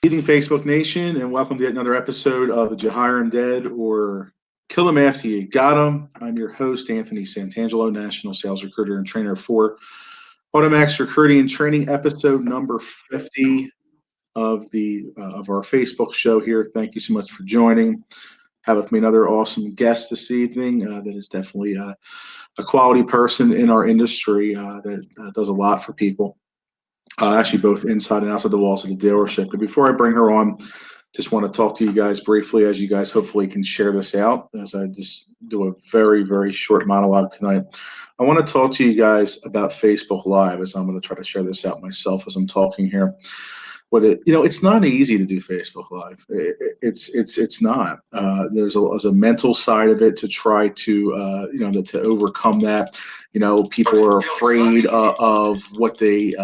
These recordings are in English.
Evening, Facebook Nation, and welcome to yet another episode of Did You Hire 'Em Dead or Kill 'Em After You Got 'Em? I'm your host, Anthony Santangelo, National Sales Recruiter and Trainer for Automax Recruiting and Training, episode number 50 of our Facebook show here. Thank you so much for joining. Have with me another awesome guest this evening that is definitely a quality person in our industry that does a lot for people. Actually both inside and outside the walls of the dealership. But before I bring her on, just want to talk to you guys briefly as you guys hopefully can share this out as I just do a very, very short monologue tonight. I want to talk to you guys about Facebook Live as I'm going to try to share this out myself as I'm talking here. With it, it's not easy to do Facebook Live. It's not. There's a mental side of it to try to to overcome that. People are afraid of what they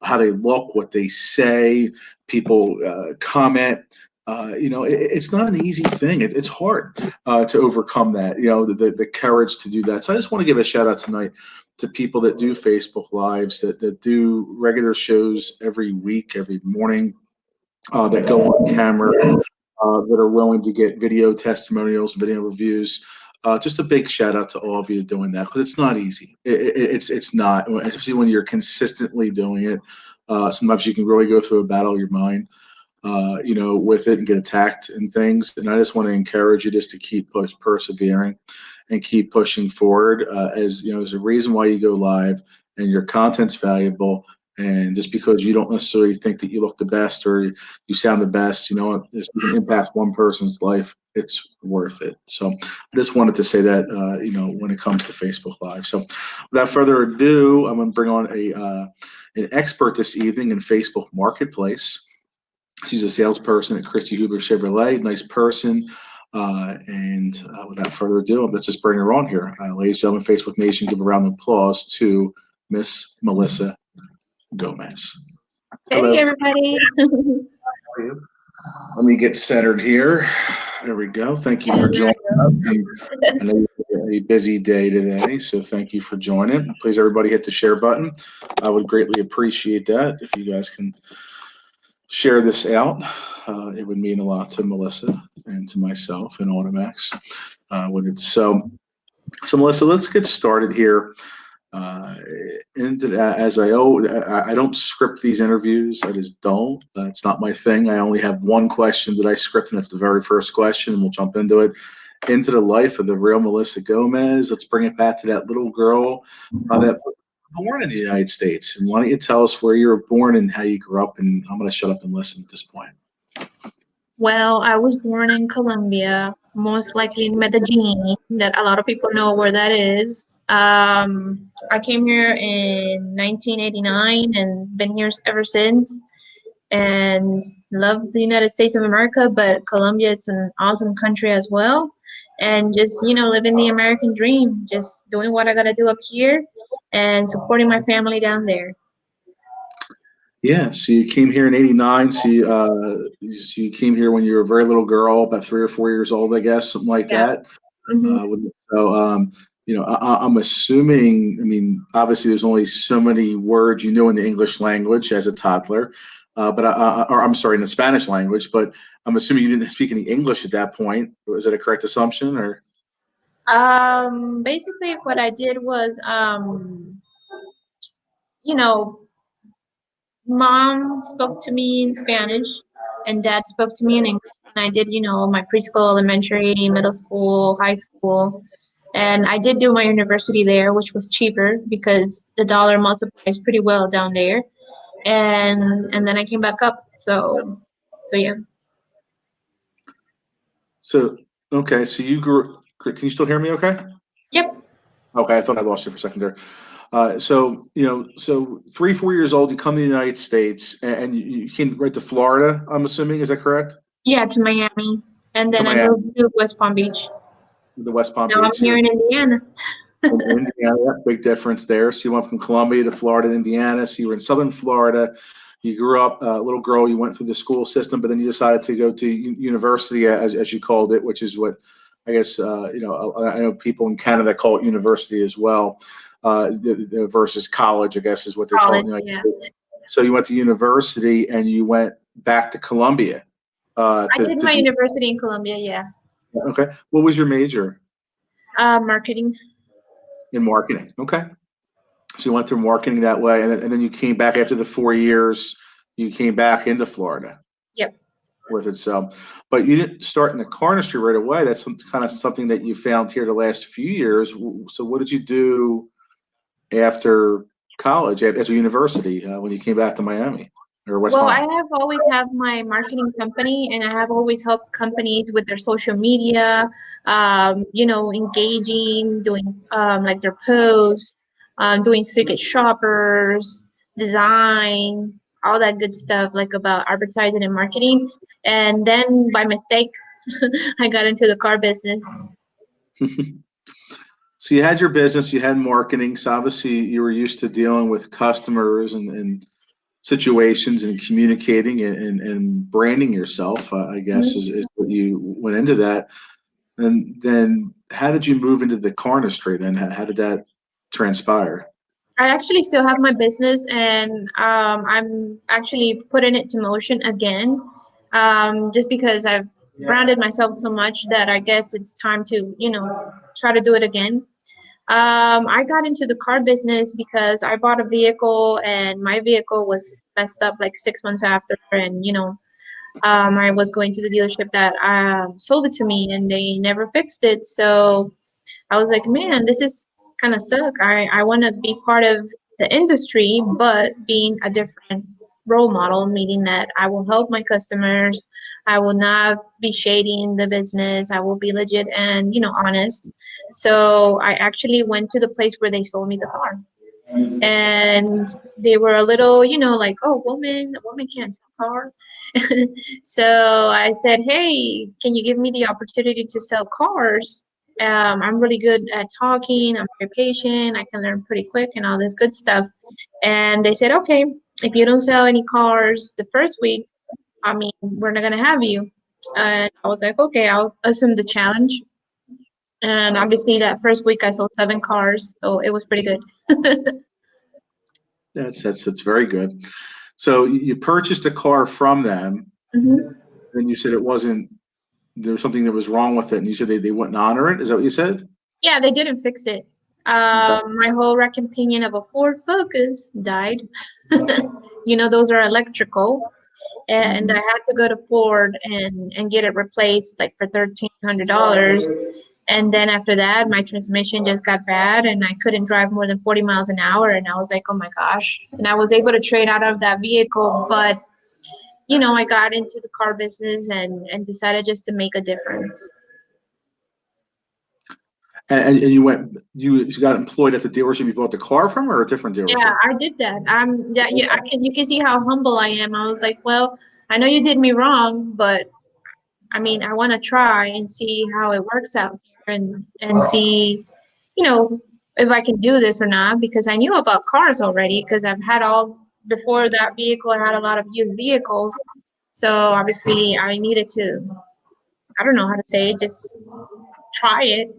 how they look, what they say. People comment. It's not an easy thing. It's hard to overcome that. The courage to do that. So I just want to give a shout out tonight to people that do Facebook Lives, that do regular shows every week, every morning, that go on camera, that are willing to get video testimonials, video reviews. Just a big shout out to all of you doing that, because it's not easy. It's not, especially when you're consistently doing it. Sometimes you can really go through a battle of your mind, with it and get attacked and things. And I just want to encourage you just to keep persevering and keep pushing forward. As there's a reason why you go live, and your content's valuable. And just because you don't necessarily think that you look the best or you sound the best, if you can impact one person's life, it's worth it. So I just wanted to say that, when it comes to Facebook Live. So without further ado, I'm going to bring on an expert this evening in Facebook Marketplace. She's a salesperson at Christy Huber Chevrolet. Nice person. And without further ado, let's just bring her on here. Ladies and gentlemen, Facebook Nation, give a round of applause to Miss Melissa Gomez. Hello. Hey, everybody. Let me get centered here. There we go. Thank you for joining us. I know you have a busy day today, so thank you for joining. Please, everybody, hit the share button. I would greatly appreciate that if you guys can share this out. It would mean a lot to Melissa and to myself and Automax with it. So Melissa, let's get started here. As I don't script these interviews. I just don't. It's not my thing. I only have one question that I script, and it's the very first question, and we'll jump into it. Into the life of the real Melissa Gomez. Let's bring it back to that little girl that was born in the United States. And why don't you tell us where you were born and how you grew up? And I'm going to shut up and listen at this point. Well, I was born in Colombia, most likely in Medellin, that a lot of people know where that is. I came here in 1989 and been here ever since, and love the United States of America, but Colombia is an awesome country as well. And just, living the American dream, just doing what I got to do up here and supporting my family down there. Yeah, so you came here in '89. So you came here when you were a very little girl, about 3 or 4 years old, I guess, something like that. Mm-hmm. I'm assuming. I mean, obviously, there's only so many words you know in the English language as a toddler, or I'm sorry, in the Spanish language. But I'm assuming you didn't speak any English at that point. Is that a correct assumption, or? Basically, what I did was, you know, Mom spoke to me in Spanish and Dad spoke to me in English. And I did, my preschool, elementary, middle school, high school. And I did do my university there, which was cheaper because the dollar multiplies pretty well down there. And then I came back up. So yeah. So, okay. So you grew. Can you still hear me? Okay. Yep. Okay. I thought I lost you for a second there. So 3, 4 years old, you come to the United States, and you came right to Florida. I'm assuming, is that correct? Yeah, to Miami, and then I moved to West Palm Beach. The West Palm Now Beach. I'm here in Indiana. Indiana, big difference there. So you went from Columbia to Florida to Indiana. So you were in Southern Florida. You grew up a little girl. You went through the school system, but then you decided to go to university, as you called it, which is what I guess I know people in Canada call it university as well. Versus college, I guess, is what they call it. Yeah. So you went to university, and you went back to Columbia I did to my do. university in Colombia, yeah. Okay. What was your major? Marketing. In marketing. Okay. So you went through marketing that way, and then you came back after the 4 years. You came back into Florida Yep. with it. So, but you didn't start in the car industry right away. That's kind of something that you found here the last few years. So, what did you do after college, after university, when you came back to Miami or West Well, I Palm? have always had my marketing company, and I have always helped companies with their social media, engaging, doing like their posts, doing secret shoppers, design, all that good stuff, like about advertising and marketing. And then by mistake, I got into the car business. So you had your business, you had marketing. So obviously you were used to dealing with customers and situations and communicating and branding yourself. I guess Mhm. is what you went into that. And then how did you move into the car industry? Then how did that transpire? I actually still have my business, and I'm actually putting it to motion again, just because I've branded myself so much that I guess it's time to, try to do it again. I got into the car business because I bought a vehicle, and my vehicle was messed up like 6 months after, and I was going to the dealership that sold it to me, and they never fixed it. So I was like, man, this is kind of suck. I want to be part of the industry, but being a different role model, meaning that I will help my customers. I will not be shady in the business. I will be legit and, honest. So I actually went to the place where they sold me the car. And they were a little, like, oh, a woman can't sell car. So I said, hey, can you give me the opportunity to sell cars? I'm really good at talking. I'm very patient. I can learn pretty quick and all this good stuff. And they said, okay, if you don't sell any cars the first week, I mean, we're not gonna have you. And I was like, okay, I'll assume the challenge. And obviously, that first week I sold 7 cars, so it was pretty good. That's very good. So you purchased a car from them, Hmm. and you said it wasn't there was something that was wrong with it, and you said they wouldn't honor it. Is that what you said? Yeah, they didn't fix it. Okay. My whole recompense of a Ford Focus died. Those are electrical, and I Hmm. had to go to Ford and get it replaced like for $1,300. And then after that, my transmission just got bad, and I couldn't drive more than 40 miles an hour. And I was like, oh my gosh. And I was able to trade out of that vehicle, but I got into the car business and decided just to make a difference. And you got employed at the dealership you bought the car from, or a different Yeah, dealership? I did that. Yeah, yeah, you can see how humble I am. I was like, well, I know you did me wrong, but I mean, I want to try and see how it works out here and see, you know, if I can do this or not because I knew about cars already because I've had all before that vehicle, I had a lot of used vehicles. So obviously I needed to, I don't know how to say it, just try it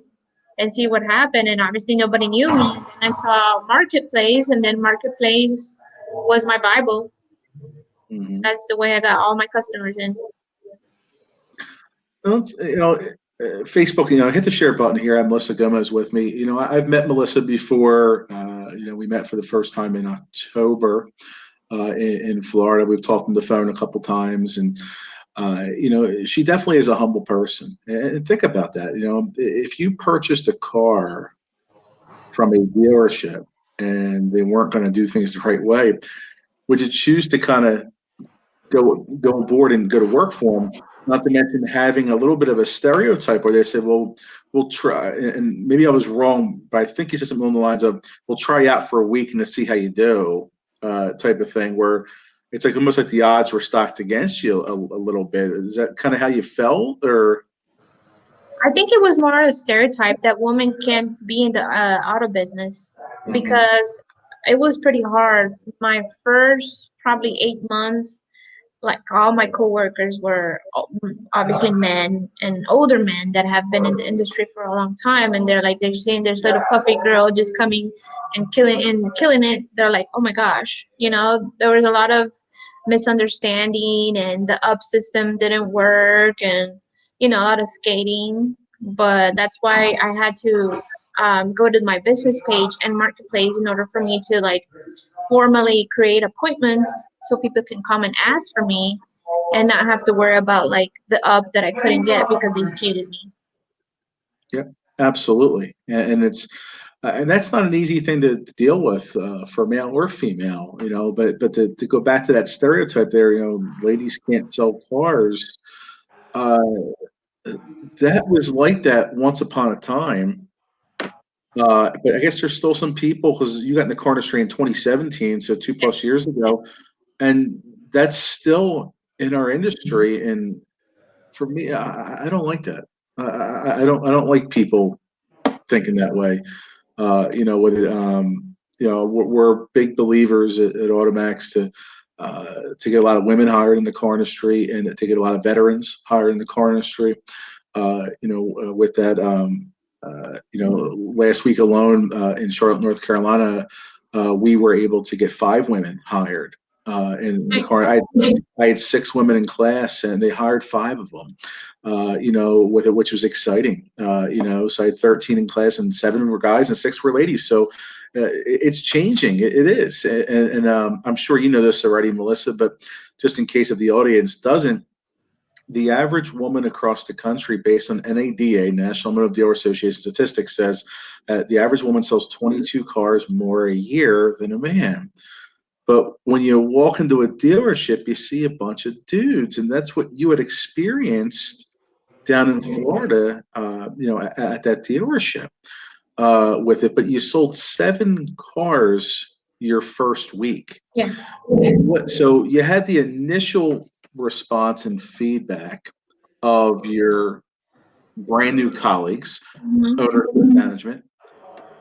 and see what happened. And obviously nobody knew me. And then I saw Marketplace, and then Marketplace was my Bible. Hmm. That's the way I got all my customers in. Well, Facebook. Hit the share button here. I have Melissa Gomez with me. I've met Melissa before. We met for the first time in October in Florida. We've talked on the phone a couple times, and she definitely is a humble person. And think about that. If you purchased a car from a dealership and they weren't going to do things the right way, would you choose to kind of go aboard and go to work for them? Not to mention having a little bit of a stereotype where they said, "Well, we'll try," and maybe I was wrong, but I think he said something along the lines of, "We'll try you out for a week and to see how you do," type of thing, where it's like almost like the odds were stacked against you a little bit. Is that kind of how you felt, or? I think it was more a stereotype that women can't be in the auto business Mhm. because it was pretty hard. My first probably 8 months, like all my coworkers were obviously men and older men that have been in the industry for a long time, and they're seeing this little puffy girl just coming and killing it. They're like, oh my gosh, there was a lot of misunderstanding, and the up system didn't work, and a lot of skating. But that's why I had to go to my business page and marketplace in order for me to like formally create appointments so people can come and ask for me and not have to worry about like the up that I couldn't get because they skated me. Yep, absolutely. And it's and that's not an easy thing to deal with for male or female, But to go back to that stereotype there, ladies can't sell cars. Uh, that was like that once upon a time. But I guess there's still some people because you got in the car industry in 2017, so 2+ years ago, and that's still in our industry. And for me, I don't like that. I don't like people thinking that way. With it, we're big believers at Automax to get a lot of women hired in the car industry and to get a lot of veterans hired in the car industry. With that, last week alone in Charlotte, North Carolina, we were able to get 5 women hired in the car. I had 6 women in class, and they hired 5 of them. With it, which was exciting. So I had 13 in class, and 7 were guys, and 6 were ladies. So it's changing. It is, and I'm sure you know this already, Melissa. But just in case of the audience doesn't, the average woman across the country, based on NADA, National Automotive Dealer Association statistics, says the average woman sells 22 cars more a year than a man. But when you walk into a dealership, you see a bunch of dudes, and that's what you had experienced down in Florida, at that dealership with it. But you sold 7 cars your first week. Yes. So you had the initial response and feedback of your brand new colleagues, Mm-hmm. owner management.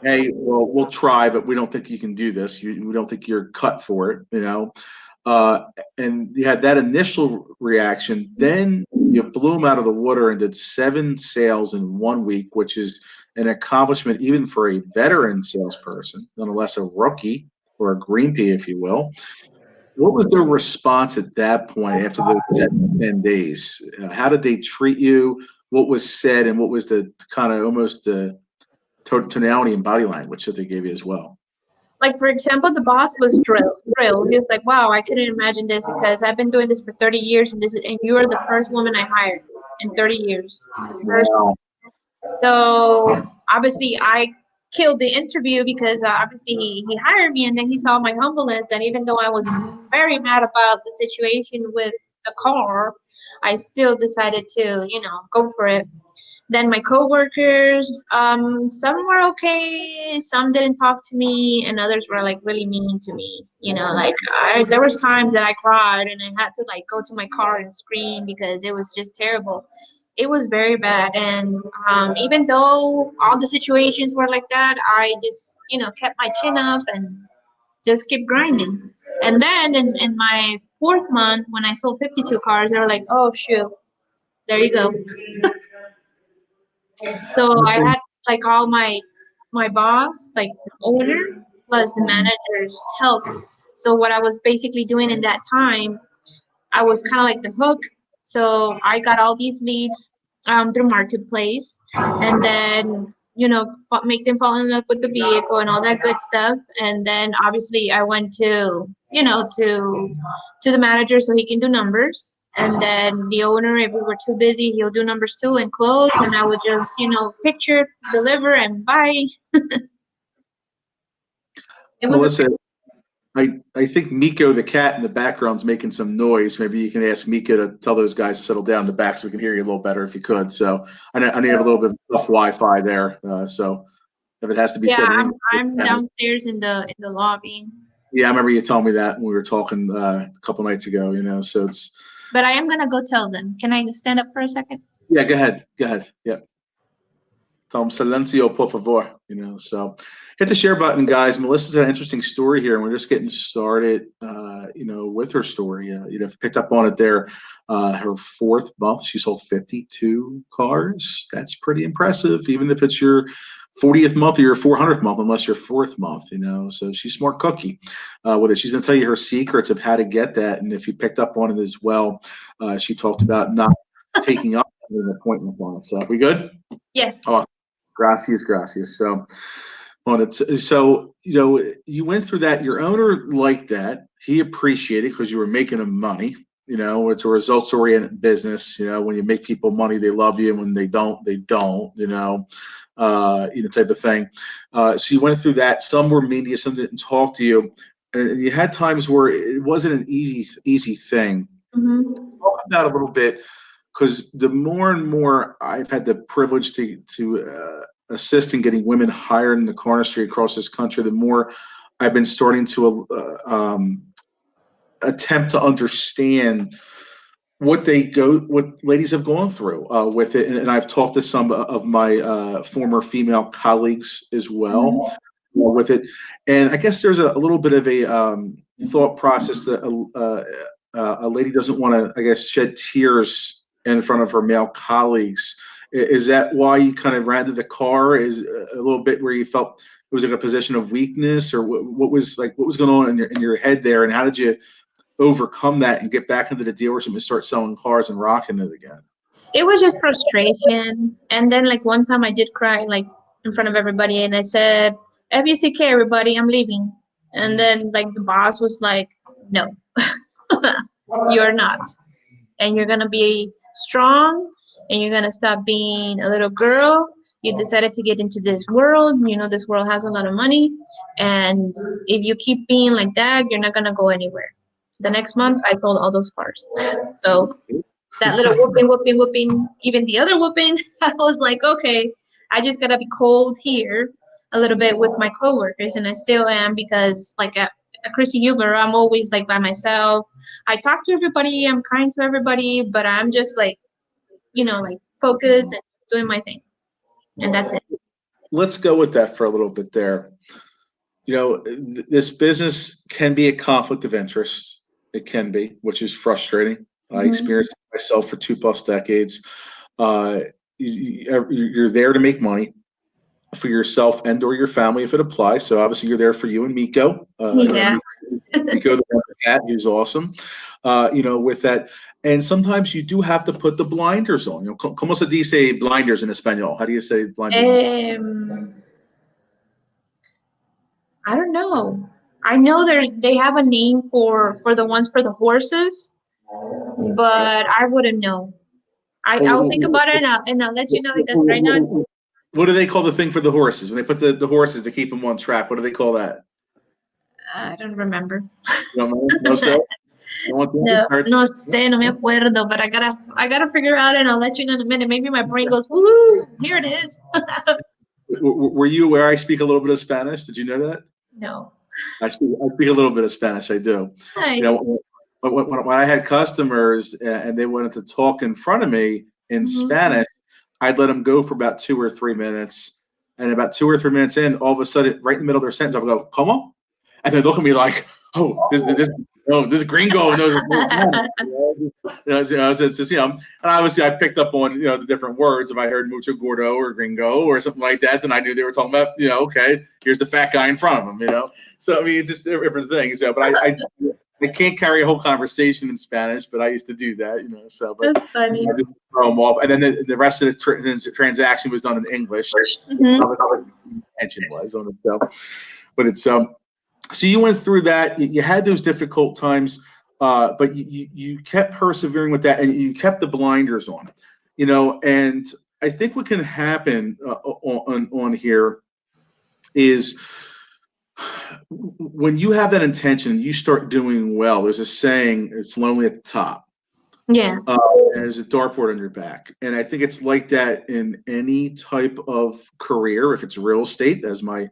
Hey, well, we'll try, but we don't think you can do this. We don't think you're cut for it. Uh, and you had that initial reaction. Then you blew them out of the water and did 7 sales in 1 week, which is an accomplishment even for a veteran salesperson, nonetheless a rookie or a green pea, if you will. What was their response at that point after those 10 days? How did they treat you? What was said, and what was the kind of almost the tonality and body language that they gave you as well? Like for example, the boss was thrilled. He was like, "Wow, I couldn't imagine this because I've been doing this for 30 years, and you are the first woman I hired in 30 years. The first." Wow. So obviously, I killed the interview because obviously he hired me, and then he saw my humbleness. And even though I was very mad about the situation with the car, I still decided to, go for it. Then my coworkers, some were okay, some didn't talk to me, and others were like really mean to me. Like there was times that I cried and I had to like go to my car and scream because it was just terrible. It was very bad, and even though all the situations were like that, I just kept my chin up and just kept grinding. And then in my fourth month, when I sold 52 cars, they were like, "Oh shoot, there you go." So I had like all my boss, like the owner, plus the manager's help. So what I was basically doing in that time, I was kind of like the hook. So I got all these leads through marketplace, and then make them fall in love with the vehicle and all that good stuff. And then obviously I went to to the manager so he can do numbers. And then the owner, if we were too busy, he'll do numbers too and close. And I would just, picture, deliver, and buy. It was a Melissa, I think Miko the cat in the background's making some noise. Maybe you can ask Miko to tell those guys to settle down in the back so we can hear you a little better if you could. So I need a little bit of tough Wi-Fi there. So if it has to be yeah. said in I'm English, downstairs in the lobby. yeah, I remember you telling me that when we were talking a couple nights ago. So it's But I am gonna go tell them. Can I stand up for a second? yeah. Go ahead. Yeah. Tell them silencio por favor. So Hit the share button, guys. Melissa's got an interesting story here, and we're just getting started, with her story. If you picked up on it there, her 4th month, she sold 52 cars. That's pretty impressive, even if it's your 40th month or your 400th month, unless your 4th month, So she's a smart cookie with it. She's going to tell you her secrets of how to get that. And if you picked up on it as well, she talked about not taking up an appointment on it. So we good? Yes. Oh, gracias. So on it. So, you went through that. Your owner liked that. He appreciated it because you were making him money. It's a results-oriented business. When you make people money, they love you, and when they don't, they don't. Type of thing. So you went through that. Some were media, some didn't talk to you, and you had times where it wasn't an easy thing. Mm-hmm. Talk about it a little bit, because the more and more I've had the privilege to assist in getting women hired in the car industry across this country, the more I've been starting to attempt to understand what ladies have gone through with it, and I've talked to some of my former female colleagues as well with it, and I guess there's a little bit of a thought process that a lady doesn't want to, I guess, shed tears in front of her male colleagues. Is that why you kind of ran to the car? Is a little bit where you felt it was like a position of weakness, or what was going on in your head there, and how did you overcome that and get back into the dealership and start selling cars and rocking it again? It was just frustration. And then like one time I did cry like in front of everybody and I said, FUCK everybody, I'm leaving. And then like the boss was like, no, you're not. And you're gonna be strong and you're gonna stop being a little girl. You decided to get into this world. This world has a lot of money. And if you keep being like that, you're not gonna go anywhere. The next month I sold all those cars. So that little whooping, even the other whooping, I was like, okay, I just gotta be cold here a little bit with my coworkers, and I still am because like at Christy Huber, I'm always like by myself. I talk to everybody, I'm kind to everybody, but I'm just like, like focused and doing my thing, and that's it. Let's go with that for a little bit there. This business can be a conflict of interest. It can be, which is frustrating. I experienced it myself for 2+ decades. You're there to make money for yourself and or your family if it applies. So obviously you're there for you and Miko. Yeah. Miko, the cat, who's awesome. With that. And sometimes you do have to put the blinders on. ¿Cómo se dice blinders in español? How do you say blinders? I don't know. I know they have a name for the ones for the horses, but I wouldn't know. I'll think about it and I'll let you know because right now What do they call the thing for the horses when they put the horses to keep them on track? What do they call that? I don't remember. No, sir? No sé, no me acuerdo, but I gotta figure out and I'll let you know in a minute. Maybe my brain goes, woohoo, here it is. Were you aware I speak a little bit of Spanish? Did you know that? No. I speak a little bit of Spanish. I do. Nice. When I had customers and they wanted to talk in front of me in Spanish, I'd let them go for about 2 or 3 minutes. And about 2 or 3 minutes in, all of a sudden, right in the middle of their sentence, I would go, "Como?" And they look at me like, "Oh, this gringo knows." It's just, and obviously I picked up on the different words. If I heard mucho gordo or gringo or something like that, then I knew they were talking about okay, here's the fat guy in front of them. So I mean, it's just different things. But I can't carry a whole conversation in Spanish, but I used to do that. So but that's funny. I just throw them off, and then the rest of the transaction was done in English. Mention was on it, but it's So you went through that. You had those difficult times, but you kept persevering with that, and you kept the blinders on. And I think what can happen on here is when you have that intention, you start doing well. There's a saying: "It's lonely at the top." Yeah. And there's a dartboard on your back, and I think it's like that in any type of career. If it's real estate, as my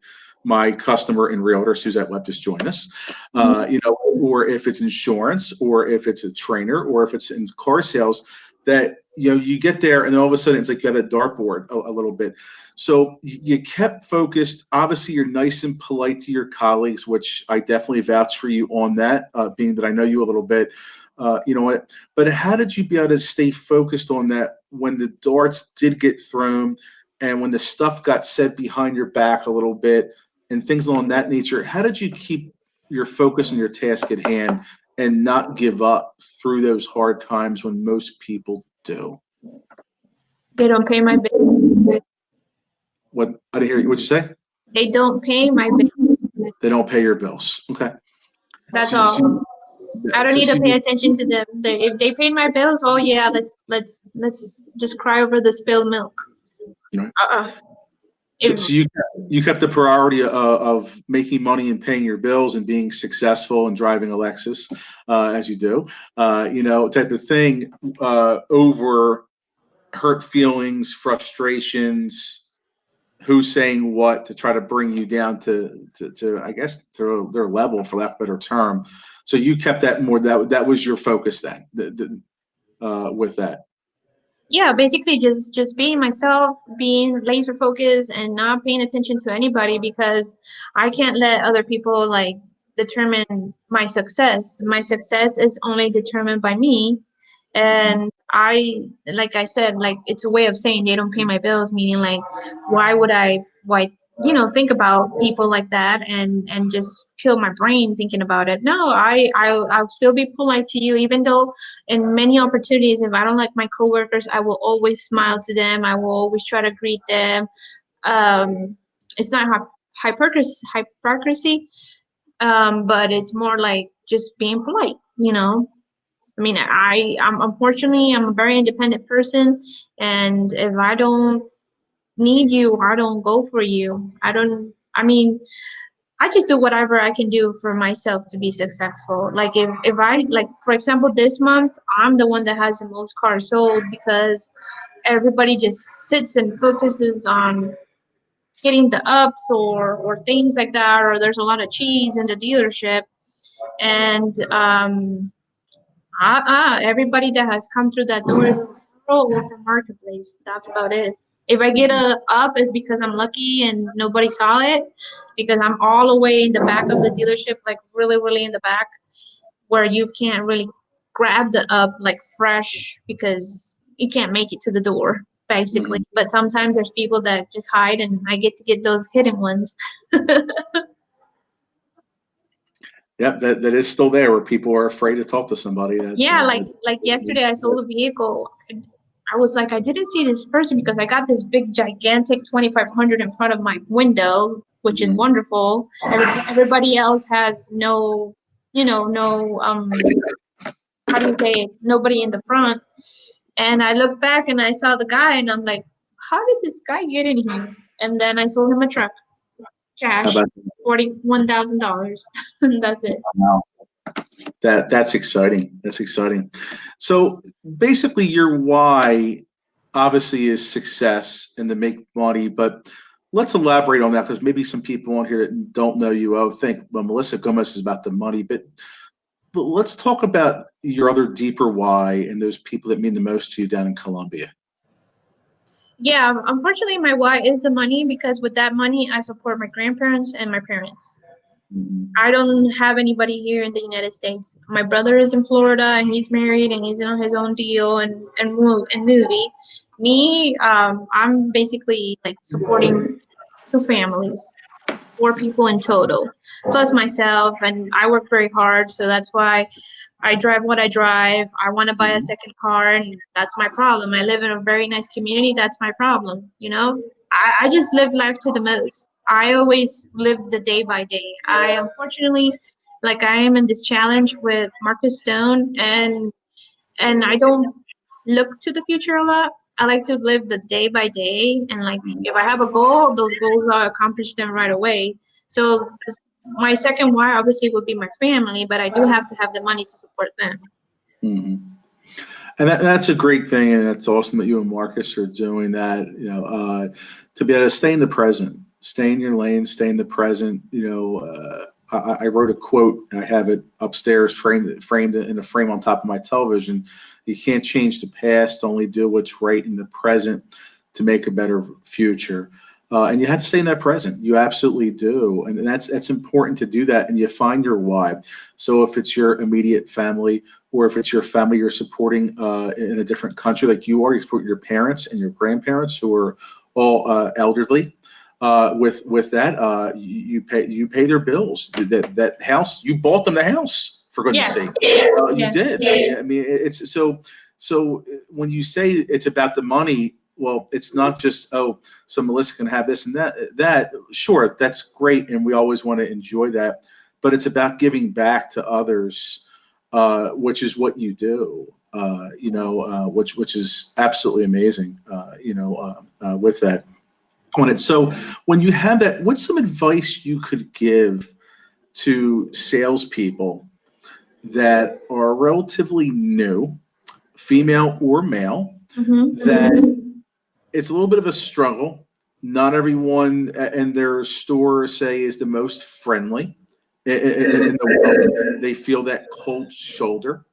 customer in realtor Suzette Webb just joined us, or if it's insurance, or if it's a trainer, or if it's in car sales, that you get there and all of a sudden it's like you have a dartboard a little bit. So you kept focused. Obviously, you're nice and polite to your colleagues, which I definitely vouch for you on that, being that I know you a little bit. You know what? But how did you be able to stay focused on that when the darts did get thrown and when the stuff got said behind your back a little bit and things along that nature? How did you keep your focus on your task at hand and not give up through those hard times when most people do? They don't pay my bills. What I didn't hear you. What'd you say? They don't pay my bills. They don't pay your bills. Okay. That's So, so, all. I don't so, need to so pay attention to them. If they paid my bills, oh yeah, let's just cry over the spilled milk. you know, Uh-uh. so, If so you kept the priority of making money and paying your bills and being successful and driving a Lexus, as you do, type of thing, over hurt feelings, frustrations, who's saying what to try to bring you down to I guess to their level, for lack of a better term. So you kept that more, that was your focus then, with that. Yeah, basically just being myself, being laser focused and not paying attention to anybody because I can't let other people like determine my success. My success is only determined by me. And I, like I said, like it's a way of saying they don't pay my bills, meaning like why think about people like that and just kill my brain thinking about it. No, I'll still be polite to you, even though in many opportunities, if I don't like my coworkers, I will always smile to them. I will always try to greet them. It's not hypocrisy, but it's more like just being polite, you know. I mean, I'm unfortunately I'm a very independent person, and if I don't need you, I don't go for you. I don't. I mean, I just do whatever I can do for myself to be successful. Like if I like for example this month I'm the one that has the most cars sold because everybody just sits and focuses on getting the ups or things like that, or there's a lot of cheese in the dealership, and everybody that has come through that door is a referral or from marketplace. That's about it. If I get a up, it's because I'm lucky and nobody saw it, because I'm all the way in the back of the dealership, like really, really in the back, where you can't really grab the up like fresh because you can't make it to the door, basically. Mm-hmm. But sometimes there's people that just hide, and I get to get those hidden ones. Yep, that is still there where people are afraid to talk to somebody. Yeah, like yesterday I sold a vehicle. I was like, I didn't see this person because I got this big gigantic 2500 in front of my window, which is Mhm. wonderful. Everybody else has no, no how do you say it? Nobody in the front. And I looked back and I saw the guy and I'm like, how did this guy get in here? And then I sold him a truck, How cash, about $41,000. And that's it. now? That's exciting. That's exciting. So basically, your why obviously is success and to make money, but let's elaborate on that because maybe some people on here that don't know you, oh, think, well, Melissa Gomez is about the money, but let's talk about your other deeper why and those people that mean the most to you down in Colombia. Yeah, unfortunately, my why is the money because with that money, I support my grandparents and my parents. Mhm. I don't have anybody here in the United States. My brother is in Florida and he's married and he's on his own deal and movie. Me, I'm basically like supporting two families, four people in total, plus myself, and I work very hard, so that's why I drive what I drive. I want to buy a second car, and that's my problem. I live in a very nice community. That's my problem. I just live life to the most. I always live the day by day. I unfortunately, like I am in this challenge with Marcus Stone, and I don't look to the future a lot. I like to live the day by day, and like if I have a goal, those goals are accomplished them right away. So my second why obviously would be my family, but I do have to have the money to support them. Mhm. And that's a great thing, and that's awesome that you and Marcus are doing that. To be able to stay in the present, stay in your lane, stay in the present. I wrote a quote, and I have it upstairs, framed in a frame on top of my television. You can't change the past, only do what's right in the present to make a better future. And you have to stay in that present. You absolutely do, and that's important to do that. And you find your why. So if it's your immediate family, or if it's your family you're supporting in a different country, like you are, you support your parents and your grandparents who are all elderly. With that, you pay their bills. That house, you bought them the house, for goodness Yes. sake. You Yes. did. I mean, it's so when you say it's about the money, well, it's not just, oh, so Melissa can have this and that. Sure, that's great, and we always want to enjoy that, but it's about giving back to others, which is what you do. Which is absolutely amazing. With that on it. So when you have that, what's some advice you could give to salespeople that are relatively new, female or male, that it's a little bit of a struggle? Not everyone in their store, say, is the most friendly in the world. They feel that cold shoulder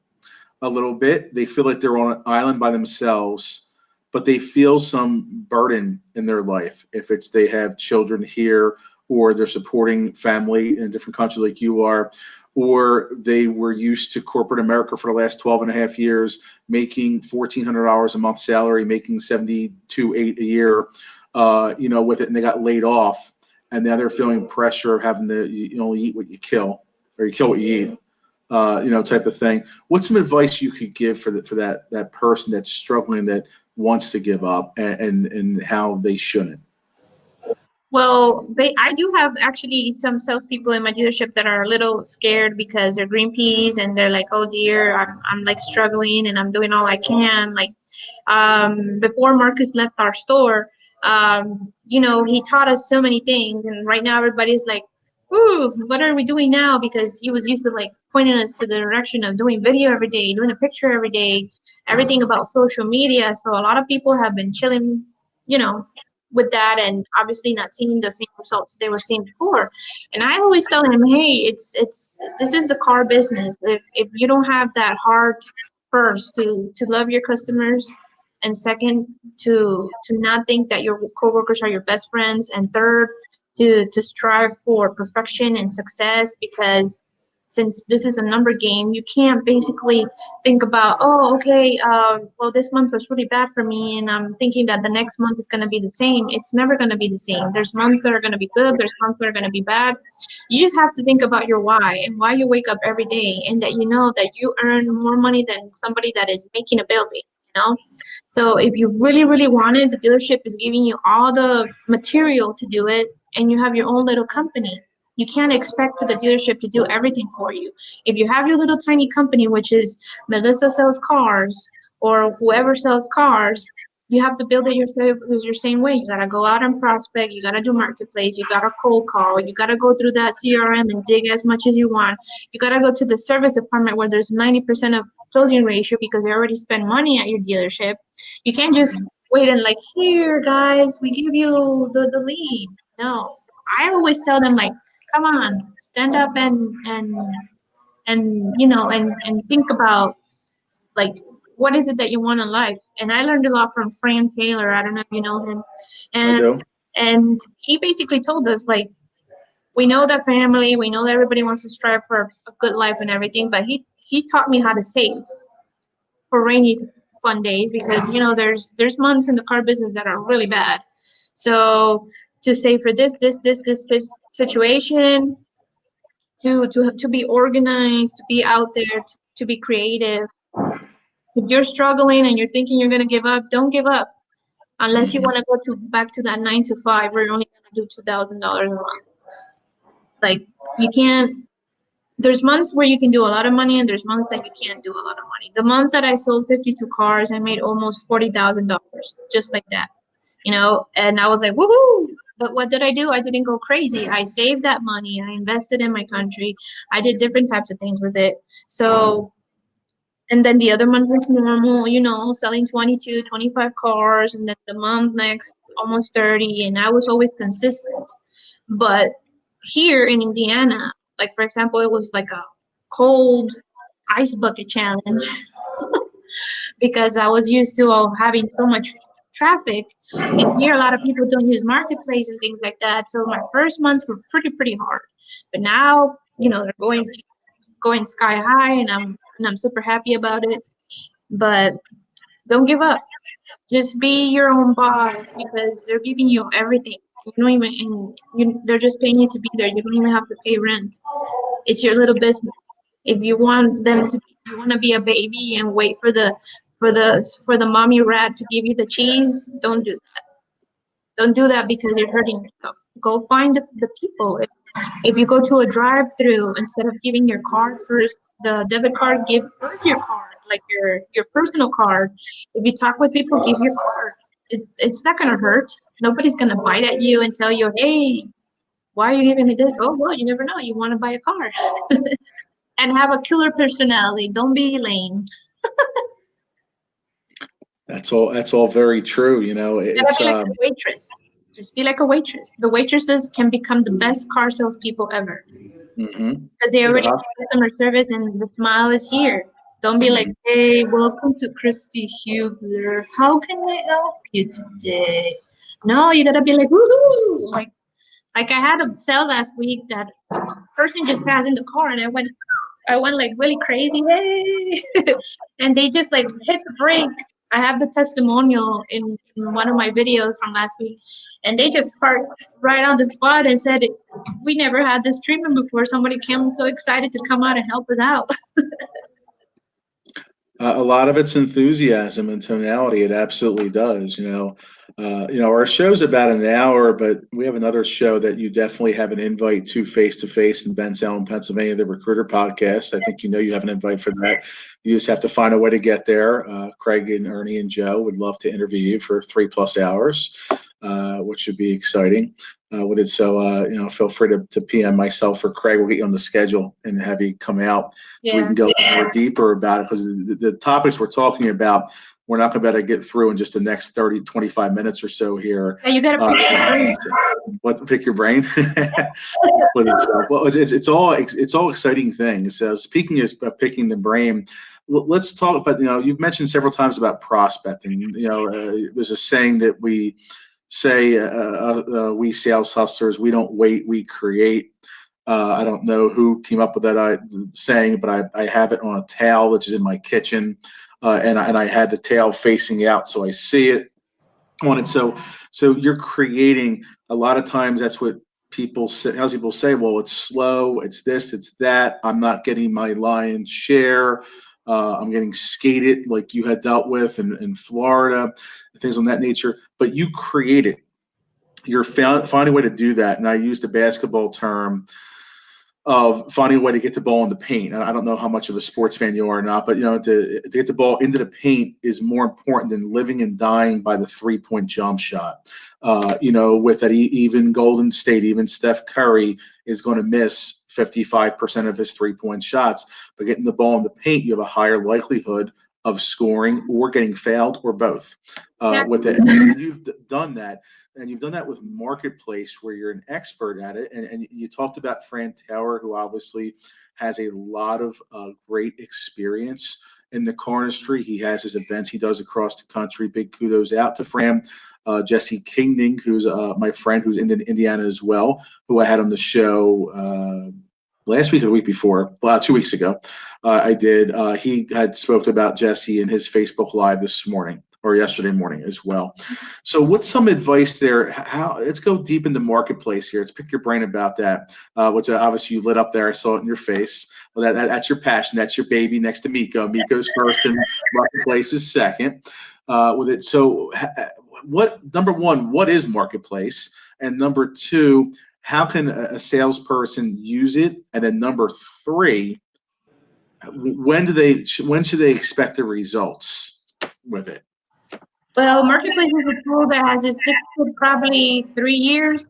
a little bit. They feel like they're on an island by themselves, but they feel some burden in their life. If it's they have children here, or they're supporting family in a different country like you are, or they were used to corporate America for the last 12 and a half years, making $1,400 a month salary, making 72,800 a year, with it, and they got laid off. And now they're feeling pressure of having to, only eat what you kill, or you kill what you eat, type of thing. What's some advice you could give for that person that's struggling, that wants to give up, and how they shouldn't? Well, I do have actually some salespeople in my dealership that are a little scared because they're green peas and they're like, oh dear, I'm like struggling and I'm doing all I can. Like, before Marcus left our store, he taught us so many things. And right now everybody's like, ooh, what are we doing now? Because he was used to like pointing us to the direction of doing video every day, doing a picture every day, everything about social media. So a lot of people have been chilling, you know, with that and obviously not seeing the same results they were seeing before. And I always tell him, hey, it's this is the car business. If you don't have that heart first to love your customers, and second to not think that your coworkers are your best friends, and third to strive for perfection and success, because since this is a number game, you can't basically think about, oh, okay, well, this month was really bad for me, and I'm thinking that the next month is going to be the same. It's never going to be the same. There's months that are going to be good, there's months that are going to be bad. You just have to think about your why and why you wake up every day, and that you know that you earn more money than somebody that is making a building. So if you really, really want it, the dealership is giving you all the material to do it, and you have your own little company. You can't expect for the dealership to do everything for you. If you have your little tiny company, which is Melissa sells cars or whoever sells cars, you have to build it your same way. You gotta go out and prospect. You gotta do marketplace. You gotta cold call. You gotta go through that CRM and dig as much as you want. You gotta go to the service department where there's 90% of closing ratio because they already spend money at your dealership. You can't just wait and like, here, guys, we give you the leads. No, I always tell them like, come on, stand up and think about like what is it that you want in life. And I learned a lot from Fran Taylor. I don't know if you know him, I and do. and he basically told us like, we know that family, we know that everybody wants to strive for a good life and everything, but he taught me how to save for rainy fun days, because there's months in the car business that are really bad. So to save for this situation, to be organized, to be out there, to be creative. If you're struggling and you're thinking you're gonna give up, don't give up unless you want to go to back to that 9 to 5 where you're only gonna do $2,000 a month. Like, you can't. There's months where you can do a lot of money, and there's months that you can't do a lot of money. The month that I sold 52 cars, I made almost $40,000 just like that. And I was like, woohoo! But what did I do? I didn't go crazy. I saved that money. I invested in my country. I did different types of things with it. So, and then the other month was normal, selling 22, 25 cars, and then the month next, almost 30. And I was always consistent. But here in Indiana, Like for example, it was like a cold ice bucket challenge because I was used to having so much traffic, and here a lot of people don't use marketplace and things like that. So my first months were pretty hard, but now they're going sky high, and I'm super happy about it. But don't give up. Just be your own boss because they're giving you everything. You don't even, and they're just paying you to be there. You don't even have to pay rent. It's your little business. If you want them to, you want to be a baby and wait for the mommy rat to give you the cheese. Don't do that because you're hurting yourself. Go find the people. If you go to a drive-through, instead of giving your card first, the debit card, give first your card, like your personal card. If you talk with people, give your card. It's not gonna hurt. Nobody's gonna bite at you and tell you, hey, why are you giving me this? Oh well, you never know. You want to buy a car. And have a killer personality. Don't be lame. That's all very true. You gotta It's be like a waitress. Just be like a waitress. The waitresses can become the best car salespeople ever mhm. because they The already hos- have customer service and the smile is here. Don't be like, mhm. hey, welcome to Christy Hubler. How can I help you today? No, you gotta be like, woohoo! Like I had a sale last week that a person just passed in the car and I went like really crazy, hey, and they just like hit the brake. I have the testimonial in one of my videos from last week, and they just parked right on the spot and said, "We never had this treatment before. Somebody came so excited to come out and help us out." A lot of it's enthusiasm and tonality. It absolutely does. Our show's about an hour, but we have another show that you definitely have an invite to face in Bensalem, Pennsylvania, the Recruiter Podcast. I think you have an invite for that. You just have to find a way to get there. Craig and Ernie and Joe would love to interview you for 3+ hours, which should be exciting. With it, so feel free to PM myself or Craig. We'll get you on the schedule and have you come out so we Yeah. can go more deeper about it, because the topics we're talking about, we're not going to be able to get through in just the next 30, 25 minutes or so here. Yeah, you gotta pick your brain. What, pick your brain? With itself. Well, it's all exciting things. So speaking of picking the brain, let's talk about, you've mentioned several times about prospecting. There's a saying that we say, we sales hustlers, we don't wait, we create. I don't know who came up with that saying, but I have it on a towel, which is in my kitchen, and I had the towel facing out, so I see it on it. So you're creating. A lot of times, that's what people say. How people say, well, it's slow, it's this, it's that. I'm not getting my lion's share. I'm getting skated like you had dealt with in Florida, things on that nature. But you create it. You're finding a way to do that. And I used a basketball term of finding a way to get the ball in the paint. I don't know how much of a sports fan you are or not, but to get the ball into the paint is more important than living and dying by the 3-point jump shot. With that, even Golden State, even Steph Curry is going to miss 55% of his 3-point shots. But getting the ball in the paint, you have a higher likelihood of scoring or getting fouled or both. Yeah. With it, and you've done that. And you've done that with Marketplace, where you're an expert at it. And you talked about Fran Tower, who obviously has a lot of great experience in the car industry. He has his events he does across the country. Big kudos out to Fran. Jesse Kingding, who's my friend, who's in Indiana as well, who I had on the show last week or the week before, 2 weeks ago. I did. He had spoke about Jesse in his Facebook Live this morning or yesterday morning as well. So what's some advice there? Let's go deep in the Marketplace here. Let's pick your brain about that, which obviously you lit up there. I saw it in your face. Well, that's your passion. That's your baby next to Miko. Miko's first and Marketplace is second with it. So number one, what is Marketplace? And number two, how can a salesperson use it? And then number three, when should they expect the results with it? Well, Marketplace is a tool that has existed probably 3 years,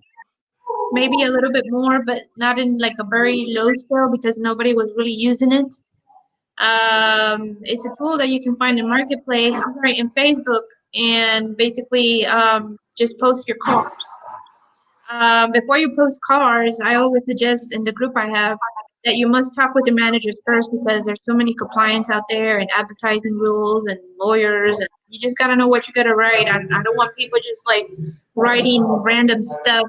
maybe a little bit more, but not in like a very low scale because nobody was really using it. It's a tool that you can find in Marketplace, right, in Facebook, and basically just post your cars. Before you post cars, I always suggest in the group I have, that you must talk with the managers first because there's so many compliance out there and advertising rules and lawyers, and you just gotta know what you gotta write. I don't want people just like writing random stuff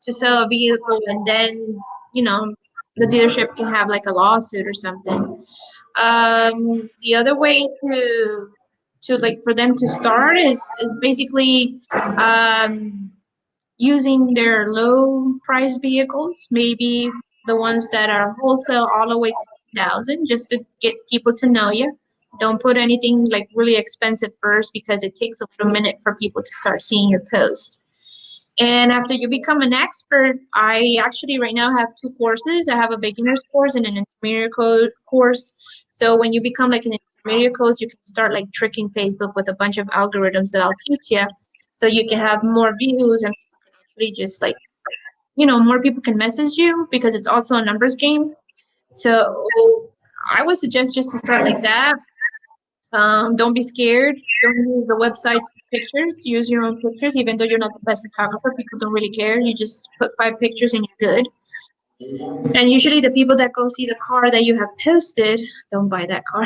to sell a vehicle, and then you know the dealership can have like a lawsuit or something. The other way to like for them to start is basically using their low price vehicles, maybe the ones that are wholesale all the way to 2,000, just to get people to know you. Don't put anything like really expensive first because it takes a little minute for people to start seeing your post. And after you become an expert, I actually right now have two courses. I have a beginner's course and an intermediate course. So when you become like an intermediate coach, you can start like tricking Facebook with a bunch of algorithms that I'll teach you. So you can have more views and actually just like, more people can message you because it's also a numbers game. So I would suggest just to start like that. Don't be scared. Don't use the website's pictures. Use your own pictures, even though you're not the best photographer. People don't really care. You just put 5 pictures and you're good. And usually, the people that go see the car that you have posted don't buy that car.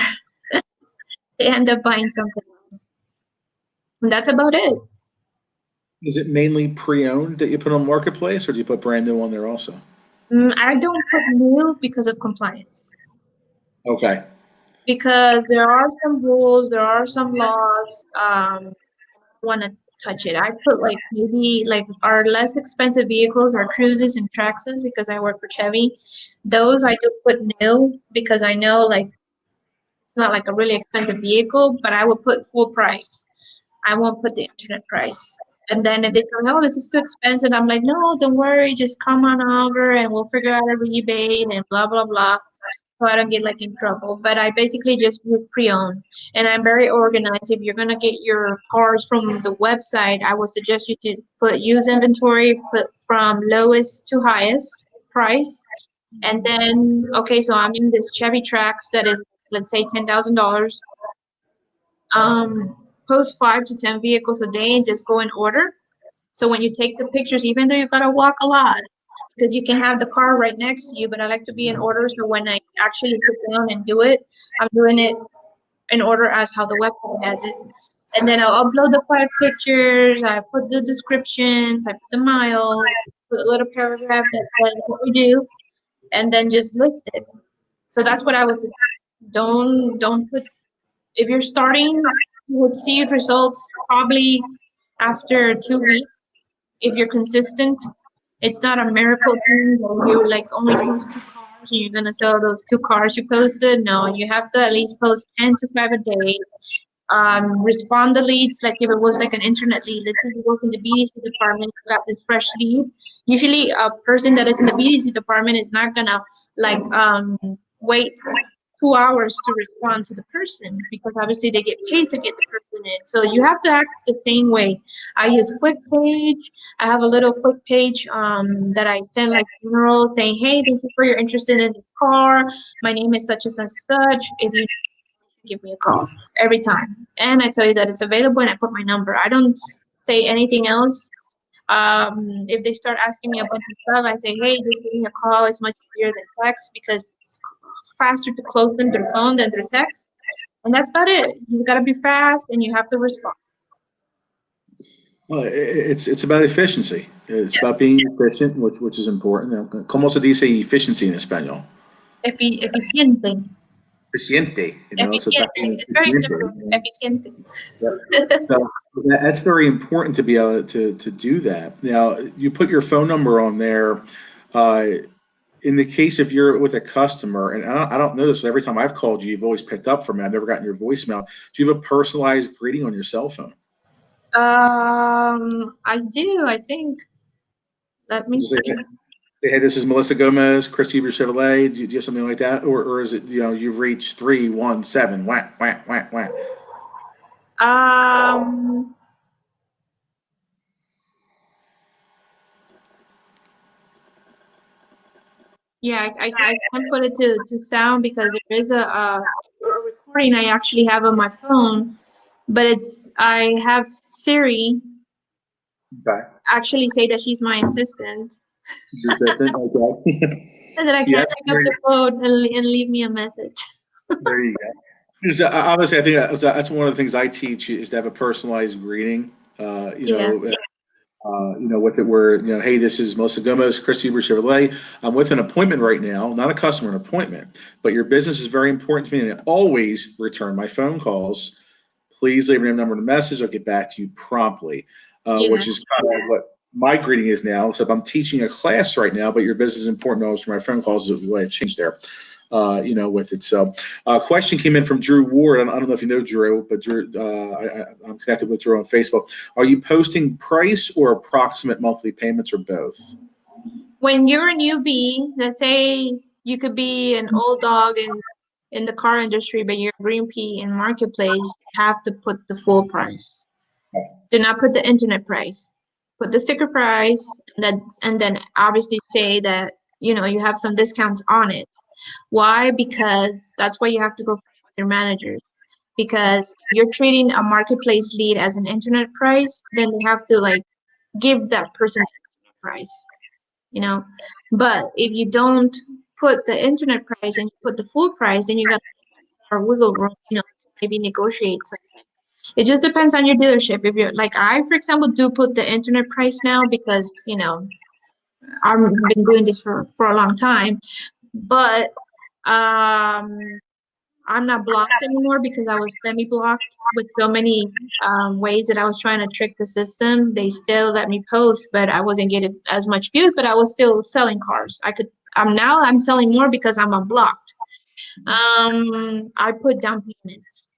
They end up buying something else. And that's about it. Is it mainly pre-owned that you put on marketplace, or do you put brand new on there also? I don't put new because of compliance. Okay. Because there are some rules, there are some laws. Want to touch it. I put like maybe like our less expensive vehicles are cruises and Traxxas because I work for Chevy. Those I do put new because I know like it's not like a really expensive vehicle, but I will put full price. I won't put the internet price. And then if they tell me, oh, this is too expensive, I'm like, no, don't worry, just come on over and we'll figure out a rebate and blah blah blah so I don't get like in trouble. But I basically just use pre-owned, and I'm very organized. If you're gonna get your cars from the website, I would suggest you to put use inventory, put from lowest to highest price, and then okay, so I'm in this Chevy Trax that is let's say $10,000. Post 5 to 10 vehicles a day and just go in order. So when you take the pictures, even though you gotta walk a lot, because you can have the car right next to you, but I like to be in order. So when I actually sit down and do it, I'm doing it in order as how the website has it. And then I'll upload the 5 pictures. I put the descriptions. I put the miles. Put a little paragraph that says what we do, and then just list it. So that's what I was. Don't put if you're starting. You would see results probably after 2 weeks if you're consistent. It's not a miracle thing where you like only post 2 cars and you're gonna sell those 2 cars you posted. No, you have to at least post 10 to 5 a day. Respond the leads like if it was like an internet lead. Let's say you work in the BDC department, you got this fresh lead. Usually, a person that is in the BDC department is not gonna like wait 2 hours to respond to the person because obviously they get paid to get the person in. So you have to act the same way. I use quick page. I have a little quick page that I send like general saying, hey, thank you for your interest in this car. My name is such and such such. If you give me a call every time. And I tell you that it's available and I put my number. I don't say anything else. If they start asking me a bunch of stuff, I say, hey, just give me a call. It's much easier than text because it's faster to close them through phone than through text. And that's about it. You got to be fast and you have to respond. Well, it's about efficiency. It's about being efficient, which is important. ¿Cómo se dice efficiency en español? Eficiente. Eficiente, so it's Eficiente. about being It's very simple. efficient. Eficiente. So that's very important to be able to do that. Now, you put your phone number on there. Uh, in the case if you're with a customer, and I don't know this, every time I've called you, you've always picked up for me. I've never gotten your voicemail. Do you have a personalized greeting on your cell phone? I do, I think. Let me Does it see. say, hey, this is Melissa Gomez, Chris Huber Chevrolet? Do you have something like that? Or is it, you've reached 317, whack, whack, whack, whack? Um, yeah, I can put it to sound because there is a recording I actually have on my phone, but I have Siri Okay. actually say that she's my assistant. Just that thing like that. And then I See, can't that's pick up very, the phone and leave me a message. there you go. Because, obviously, I think that's one of the things I teach is to have a personalized greeting. Yeah, With it where, hey, this is Melissa Gomez, Chris Huber Chevrolet. I'm with an appointment right now, not a customer, an appointment. But your business is very important to me, and I always return my phone calls. Please leave your name, number, and a message. I'll get back to you promptly, yeah, which is kind of what my greeting is now. So if I'm teaching a class right now, but your business is important, always for my phone calls is the way I've changed there. With it. So, a question came in from Drew Ward. I don't know if you know Drew, but Drew, I'm connected with Drew on Facebook. Are you posting price or approximate monthly payments or both? when you're a newbie, let's say you could be an old dog in the car industry, but you're a green pea in marketplace, you have to put the full price. Do not put the internet price. Put the sticker price, and then obviously say that you have some discounts on it. Why? Because that's why you have to go with your managers. Because if you're treating a marketplace lead as an internet price, then they have to like give that person the price, you know. But if you don't put the internet price and you put the full price, then you got more wiggle room, to maybe negotiate something. It just depends on your dealership. If you're like I, for example, do put the internet price now because I've been doing this for a long time. But I'm not blocked anymore because I was semi-blocked with so many ways that I was trying to trick the system. They still let me post, but I wasn't getting as much views, but I was still selling cars. I'm selling more because I'm unblocked. I put down payments.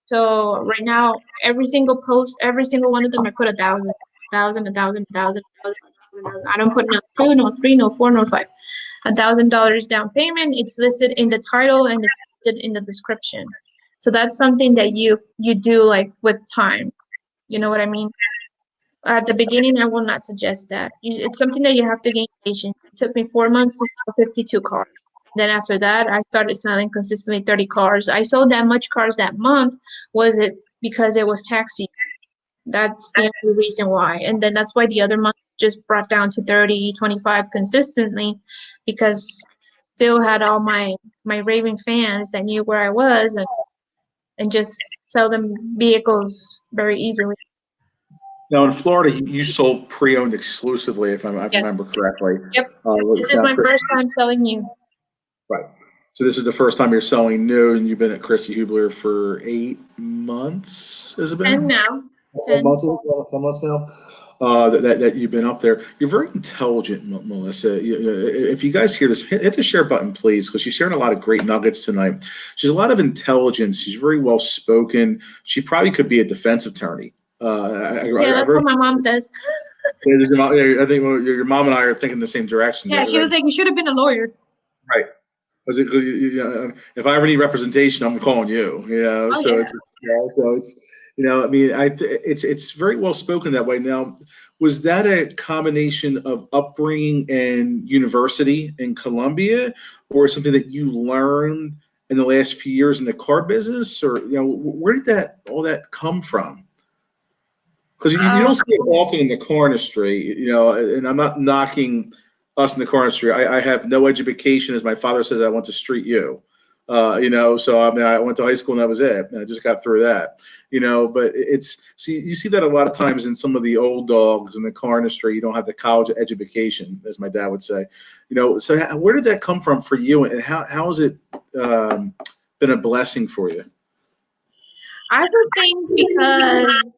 So right now, every single post, every single one of them, I put 1,000, 1,000, 1,000, 1,000, 1,000. I don't put no two, no three, no four, no five. $1,000 down payment. It's listed in the title and it's listed in the description. So that's something that you do like with time. You know what I mean? At the beginning, I will not suggest that. It's something that you have to gain patience. It took me 4 months to sell 52 cars. Then after that, I started selling consistently 30 cars. I sold that much cars that month. Was it because it was tax season? That's the only reason why. And then that's why the other month just brought down to 30, 25 consistently because still had all my raving fans that knew where I was and just sell them vehicles very easily. Now, in Florida, you sold pre-owned exclusively, if I Yes. remember correctly. Yep. This is Now, my first time selling new. right. So this is the first time you're selling new, and you've been at Christy Hubler for 8 months. Has it 10 been? now. 10 10. months, 10 months now. That you've been up there. You're very intelligent, Melissa. If you guys hear this, hit the share button, please, because she's sharing a lot of great nuggets tonight. She's a lot of intelligence. She's very well spoken. She probably could be a defense attorney. Yeah, that's what my mom says. I think your mom and I are thinking the same direction. Yeah, she was like, you should have been a lawyer. Right. Because if I ever need representation, I'm calling you. Oh, So yeah. I mean, it's very well spoken that way. Now, was that a combination of upbringing and university in Columbia, or something that you learned in the last few years in the car business, or where did that all that come from? Because you Uh, don't see it often in the car industry, and I'm not knocking us in the car industry. I have no education, as my father says. I went to Street U, so I mean, I went to high school and that was it. And I just got through that, but you see that a lot of times in some of the old dogs in the car industry. You don't have the college education, as my dad would say, So where did that come from for you, and how has it been a blessing for you? I would think because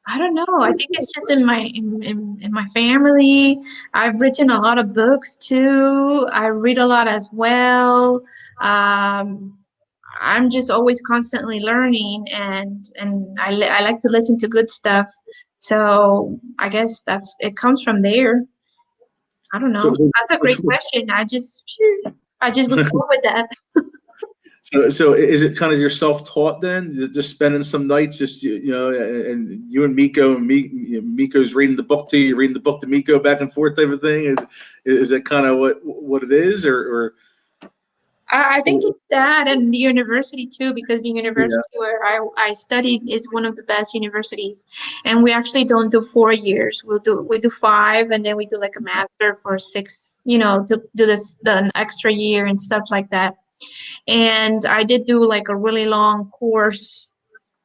I don't know. I think it's just in my family. I've written a lot of books too. I read a lot as well. Um, I'm just always constantly learning, and I like to listen to good stuff. So I guess it comes from there. I don't So, know. That's a great question. I just was born with that. So is it kind of your self-taught then? Just spending some nights, just and you and Miko, and Miko's reading the book to you, reading the book to Miko, back and forth type of thing. Is it kind of what it is, or I think it's that and the university too, because the university Yeah. where I studied is one of the best universities, and we actually don't do 4 years. We do 5, and then we do like a master for 6. To do this an extra year and stuff like that. And I did do like a really long course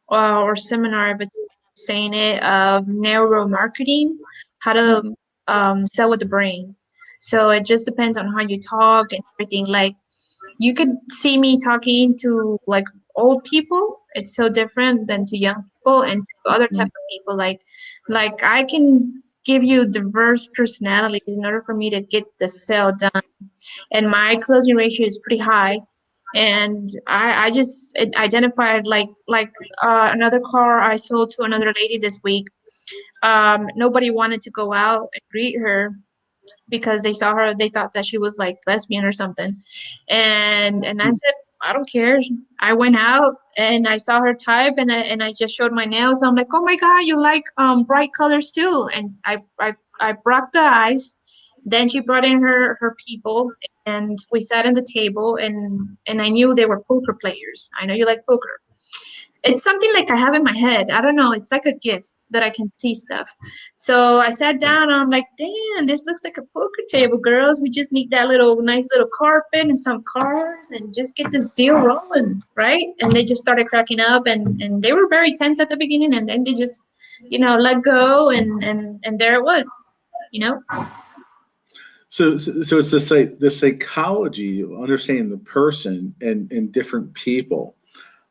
or seminar, but saying it of neuromarketing, how to Mhm. sell with the brain. So it just depends on how you talk and everything. Like you could see me talking to like old people. It's so different than to young people and to other type of people. Like I can give you diverse personalities in order for me to get the sale done, and my closing ratio is pretty high. And I just identified like another car I sold to another lady this week. Nobody wanted to go out and greet her because they saw her, they thought that she was like lesbian or something. And I said, I don't care. I went out and I saw her type, and I just showed my nails. I'm like, oh my god, you like bright colors too. And I brought the eyes. Then she brought in her people, and we sat at the table, and I knew they were poker players. I know you like poker. It's something like I have in my head. I don't know. It's like a gift that I can see stuff. So I sat down and I'm like, damn, this looks like a poker table, girls. We just need that little nice little carpet and some cards and just get this deal rolling, right? And they just started cracking up, and they were very tense at the beginning, and then they just, let go, and there it was, you know? So it's the psychology of understanding the person and different people.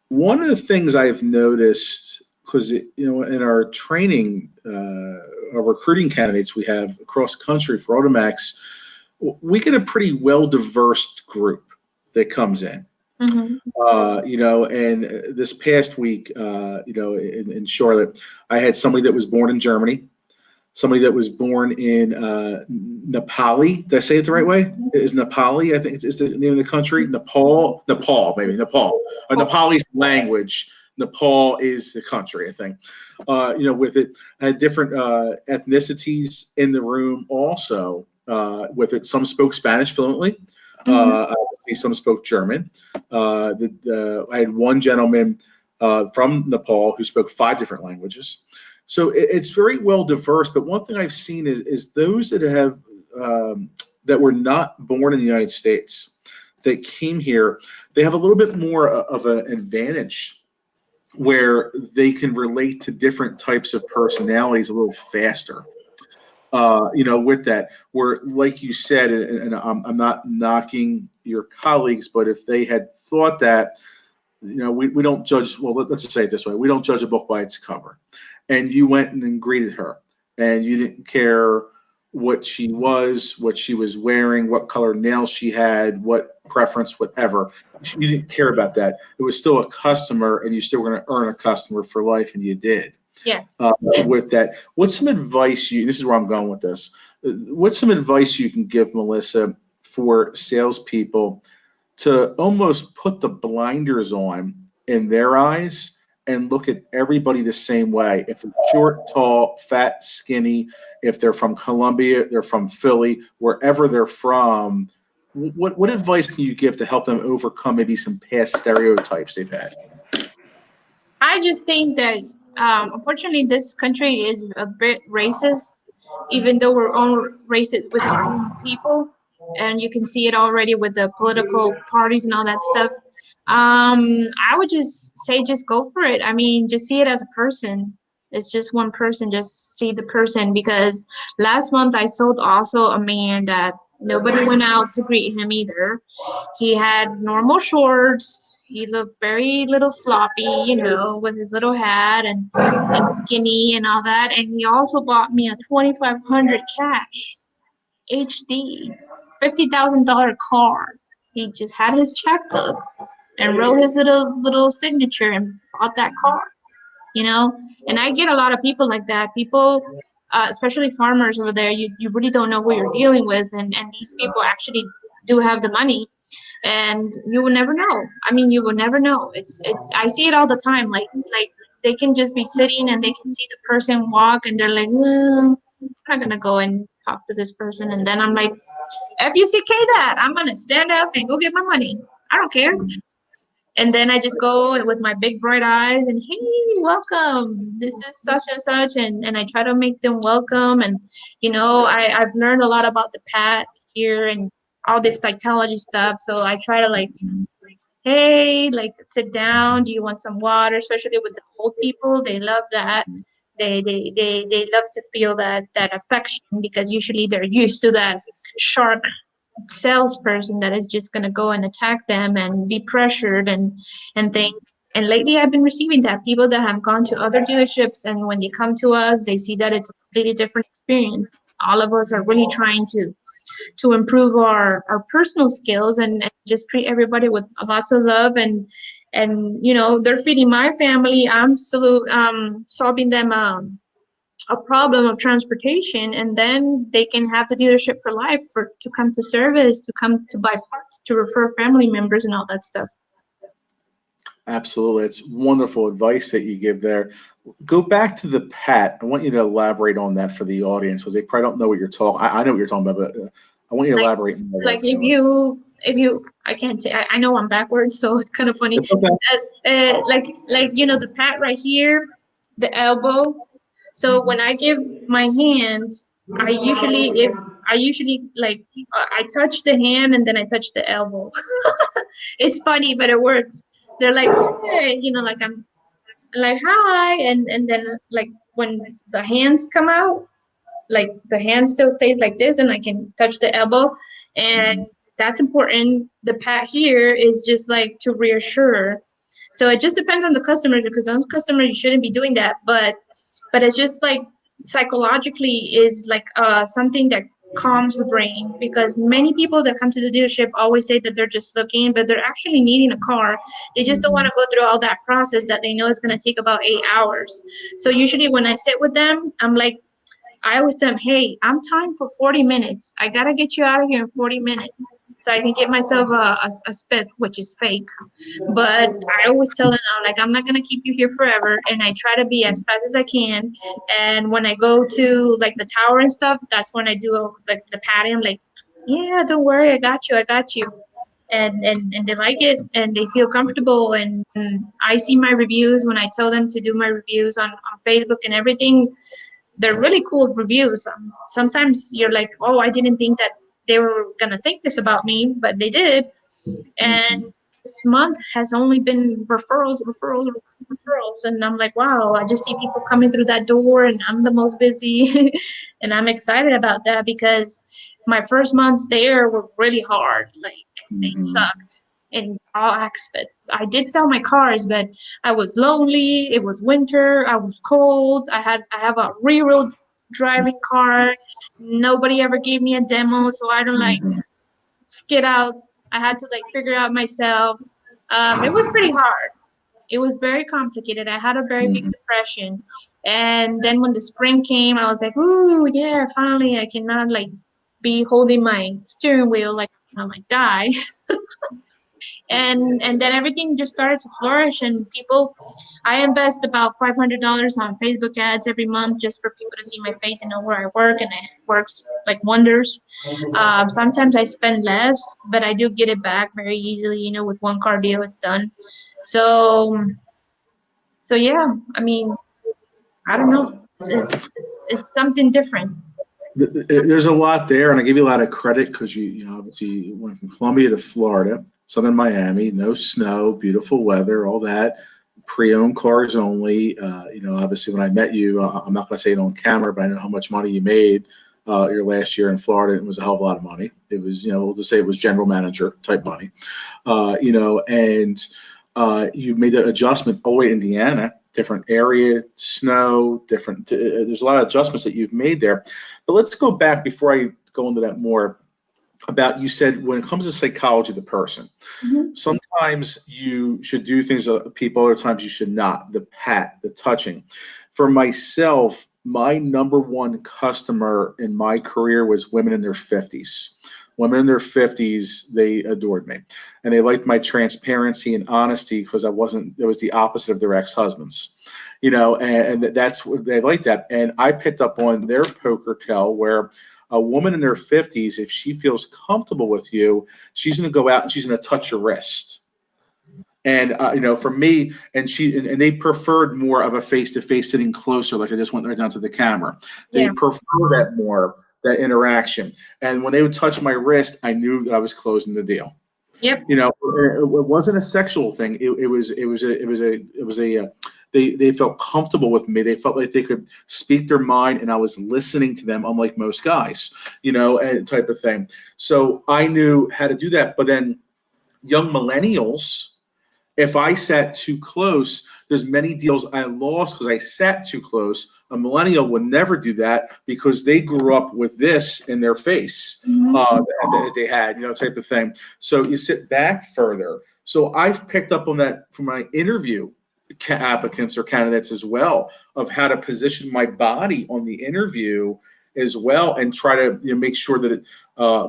One of the things I've noticed, because in our training, our recruiting candidates we have across country for Automax, we get a pretty well diverse group that comes in. Mm-hmm. And this past week, in Charlotte, I had somebody that was born in Germany, somebody that was born in Nepali. Did I say it the right way? Is Nepali? I think it's the name of the country. Nepal, maybe Nepal. Nepali's language. Nepal is the country, I think. With it, I had different ethnicities in the room also. With it, some spoke Spanish fluently. Mm-hmm. Obviously, some spoke German. I had one gentleman from Nepal who spoke 5 different languages. So it's very well diverse. But one thing I've seen is those that have that were not born in the United States that came here, they have a little bit more of an advantage where they can relate to different types of personalities a little faster. With that, where like you said, and I'm not knocking your colleagues, but if they had thought that, we don't judge. Well, let's just say it this way: we don't judge a book by its cover. And you went and then greeted her, and you didn't care what she was wearing, what color nails she had, what preference, whatever. You didn't care about that. It was still a customer, and you still were going to earn a customer for life, and you did. Yes. With that, what's some advice this is where I'm going with this. What's some advice you can give, Melissa, for salespeople to almost put the blinders on in their eyes and look at everybody the same way? If they're short, tall, fat, skinny, if they're from Colombia, they're from Philly, wherever they're from, what advice can you give to help them overcome maybe some past stereotypes they've had? I just think that unfortunately this country is a bit racist, even though we're all racist with our own people, and you can see it already with the political parties and all that stuff. I would just say just go for it. I mean, just see it as a person. It's just one person. Just see the person, because last month I sold also a man that nobody went out to greet him either. He had normal shorts. He looked very little sloppy, with his little hat and skinny and all that. And he also bought me a 2,500 cash HD $50,000 car. He just had his checkbook and wrote his little signature and bought that car. you know and I get a lot of people like that. People, especially farmers over there, you really don't know who you're dealing with, and these people actually do have the money, and you will never know. I mean, you will never know. It's I see it all the time. Like they can just be sitting and they can see the person walk, and they're like, well, I'm not gonna go and talk to this person. And then I'm like, FUCK that, I'm gonna stand up and go get my money. I don't care. And then I just go with my big bright eyes and, hey, welcome. This is such and such. And I try to make them welcome. And, I've learned a lot about the pat here and all this psychology stuff. So I try to like, hey, like sit down. Do you want some water? Especially with the old people, they love that. They love to feel that affection because usually they're used to that shark salesperson that is just going to go and attack them and be pressured and things. And lately, I've been receiving that people that have gone to other dealerships, and when they come to us, they see that it's a completely different experience. All of us are really trying to improve our personal skills and just treat everybody with lots of love and they're feeding my family. I'm solving them a problem of transportation, and then they can have the dealership for life for to come to service, to come to buy parts, to refer family members and all that stuff. Absolutely. It's wonderful advice that you give there. Go back to the pat. I want you to elaborate on that for the audience because they probably don't know what you're talking. I know what you're talking about, but I want you to Like elaborate more like there, if you would. if you I can't say I know I'm backwards, so it's kind of funny. It's okay. Like the pat right here, the elbow. So when I give my hand, I usually like I touch the hand and then I touch the elbow. It's funny, but it works. They're like, hey, like I'm like hi, and then like when the hands come out, like the hand still stays like this and I can touch the elbow, and Mhm. that's important. The pat here is just like to reassure. So it just depends on the customer because some customers you shouldn't be doing that, but it's just like psychologically is like something that calms the brain because many people that come to the dealership always say that they're just looking, but they're actually needing a car. They just don't want Mhm. to go through all that process that they know is going to take about 8 hours. So usually when I sit with them, I'm like, I always tell them, hey, I'm timed for 40 minutes. I got to get you out of here in 40 minutes so I can get myself a spit, which is fake. But I always tell them, like, I'm not going to keep you here forever. And I try to be as fast as I can. And when I go to, like, the tower and stuff, that's when I do, like, the patting. I'm like, yeah, don't worry. I got you. I got you. And they like it and they feel comfortable. And I see my reviews when I tell them to do my reviews on Facebook and everything. They're really cool reviews. Sometimes you're like, oh, I didn't think that they were gonna think this about me, but they did. And Mhm. this month has only been referrals, and I'm like, wow, I just see people coming through that door, and I'm the most busy, and I'm excited about that because my first months there were really hard. Like they Mhm. sucked in all aspects. I did sell my cars, but I was lonely. It was winter. I was cold. I have a rear-wheel driving car. Nobody ever gave me a demo, so I don't like Mhm. skid out. I had to like figure it out myself. It was pretty hard. It was very complicated. I had a very big Mhm. depression. And then when the spring came, I was like, ooh, yeah, finally I cannot like be holding my steering wheel like I'm gonna like die. And then everything just started to flourish and people I invest about $500 on Facebook ads every month just for people to see my face and know where I work, and it works like wonders. Sometimes I spend less, but I do get it back very easily. With one car deal, it's done. So, so yeah, I mean, I don't know. It's something different. There's a lot there, and I give you a lot of credit because you obviously went from Columbia to Florida, Southern Miami, no snow, beautiful weather, all that. Pre-owned cars only. Obviously, when I met you, I'm not going to say it on camera, but I know how much money you made your last year in Florida. It was a hell of a lot of money. It was, we'll just say it was general manager type money. And you made the adjustment all the way to Indiana, different area, snow, different. There's a lot of adjustments that you've made there. But let's go back before I go into that more about you said when it comes to psychology of the person, Hmm. sometimes you should do things with people, other times you should not. The pat, the touching. For myself, my number one customer in my career was women in their 50s. Women in their 50s, they adored me. And they liked my transparency and honesty because it was the opposite of their ex husbands. And that's what they liked that. And I picked up on their poker tell where A woman in their 50s, if she feels comfortable with you, she's going to go out and she's going to touch your wrist. And for me, and they preferred more of a face-to-face, sitting closer, like I just went right down to the camera. They Yeah. prefer that more, that interaction. And when they would touch my wrist, I knew that I was closing the deal. Yep. It wasn't a sexual thing. They felt comfortable with me. They felt like they could speak their mind, and I was listening to them, unlike most guys, and type of thing. So I knew how to do that. But then young millennials, if I sat too close, there's many deals I lost because I sat too close. A millennial would never do that because they grew up with this in their face that they had, type of thing. So you sit back further. So I've picked up on that from my interview applicants or candidates as well, of how to position my body on the interview as well, and try to make sure that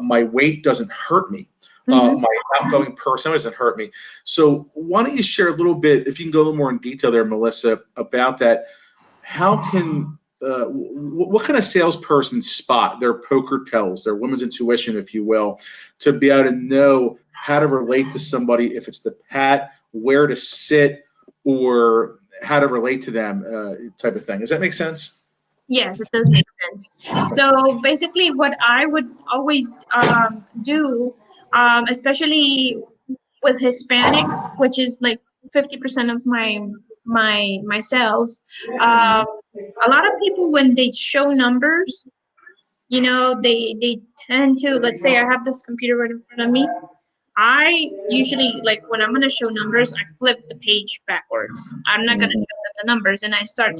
my weight doesn't hurt me. My outgoing person doesn't hurt me. So why don't you share a little bit, if you can go a little more in detail there, Melissa, about that? How can what kind of salesperson spot their poker tells, their woman's intuition, if you will, to be able to know how to relate to somebody, if it's the pat, where to sit, or how to relate to them, type of thing? Does that make sense? Yes, it does make sense. So basically, what I would always do, especially with Hispanics, which is like 50% of my sales, um, a lot of people when they show numbers, they tend to, let's say I have this computer right in front of me. I usually, like, when I'm gonna show numbers, I flip the page backwards. I'm not gonna show them the numbers, and I start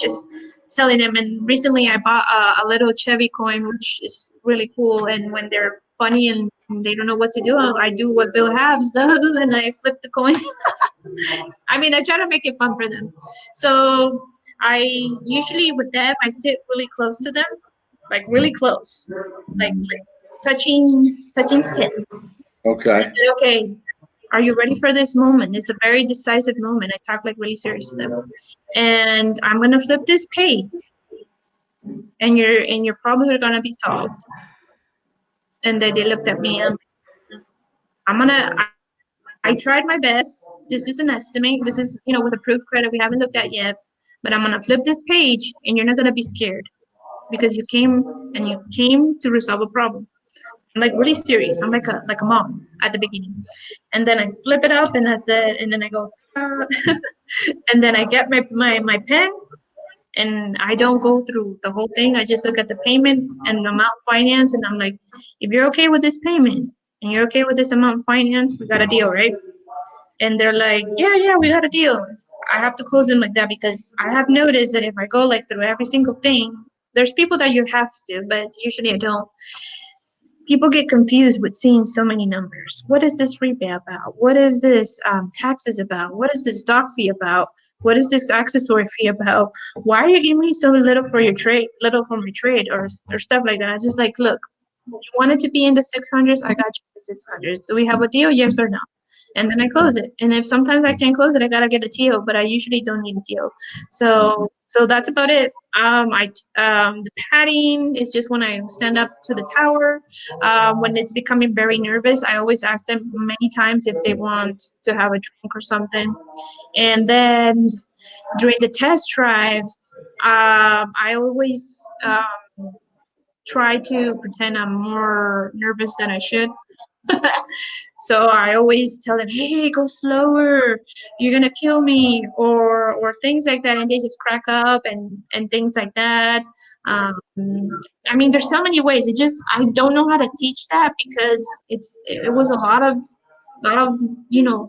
just telling them. And recently, I bought a little Chevy coin, which is really cool. And when they're funny and they don't know what to do, I do what Bill Habs does, and I flip the coin. I mean, I try to make it fun for them. So I usually with them, I sit really close to them, like really close, like touching skin. I Okay. said, okay, are you ready for this moment? It's a very decisive moment. I talk like really serious to them. And I'm gonna flip this page, and your problems are gonna be solved. And they looked at me and I tried my best. This is an estimate. This is, with approved credit we haven't looked at yet. But I'm gonna flip this page and you're not gonna be scared because you came to resolve a problem. I'm like really serious. I'm like a mom at the beginning. And then I flip it up and and then I go, "Ah." And then I get my pen and I don't go through the whole thing. I just look at the payment and the amount finance, and I'm like, if you're okay with this payment and you're okay with this amount finance, we got a deal, right? And they're like, yeah, yeah, we got a deal. I have to close them like that because I have noticed that if I go like through every single thing, there's people that you have to, but usually I don't. People get confused with seeing so many numbers. What is this rebate about? What is this taxes about? What is this doc fee about? What is this accessory fee about? Why are you giving me so little for your trade, little for my trade, or stuff like that? I just like, look, you wanted to be in the 600s, I got you the 600s. Do we have a deal? Yes or no? And then I close it. And if sometimes I can't close it, I gotta get a TO, but I usually don't need a TO. So that's about it. The padding is just when I stand up to the tower. When it's becoming very nervous, I always ask them many times if they want to have a drink or something. And then during the test drives, I always try to pretend I'm more nervous than I should. So I always tell them, "Hey, go slower. You're gonna kill me," or things like that, and they just crack up and things like that. Um, I mean, there's so many ways. I don't know how to teach that because it was a lot of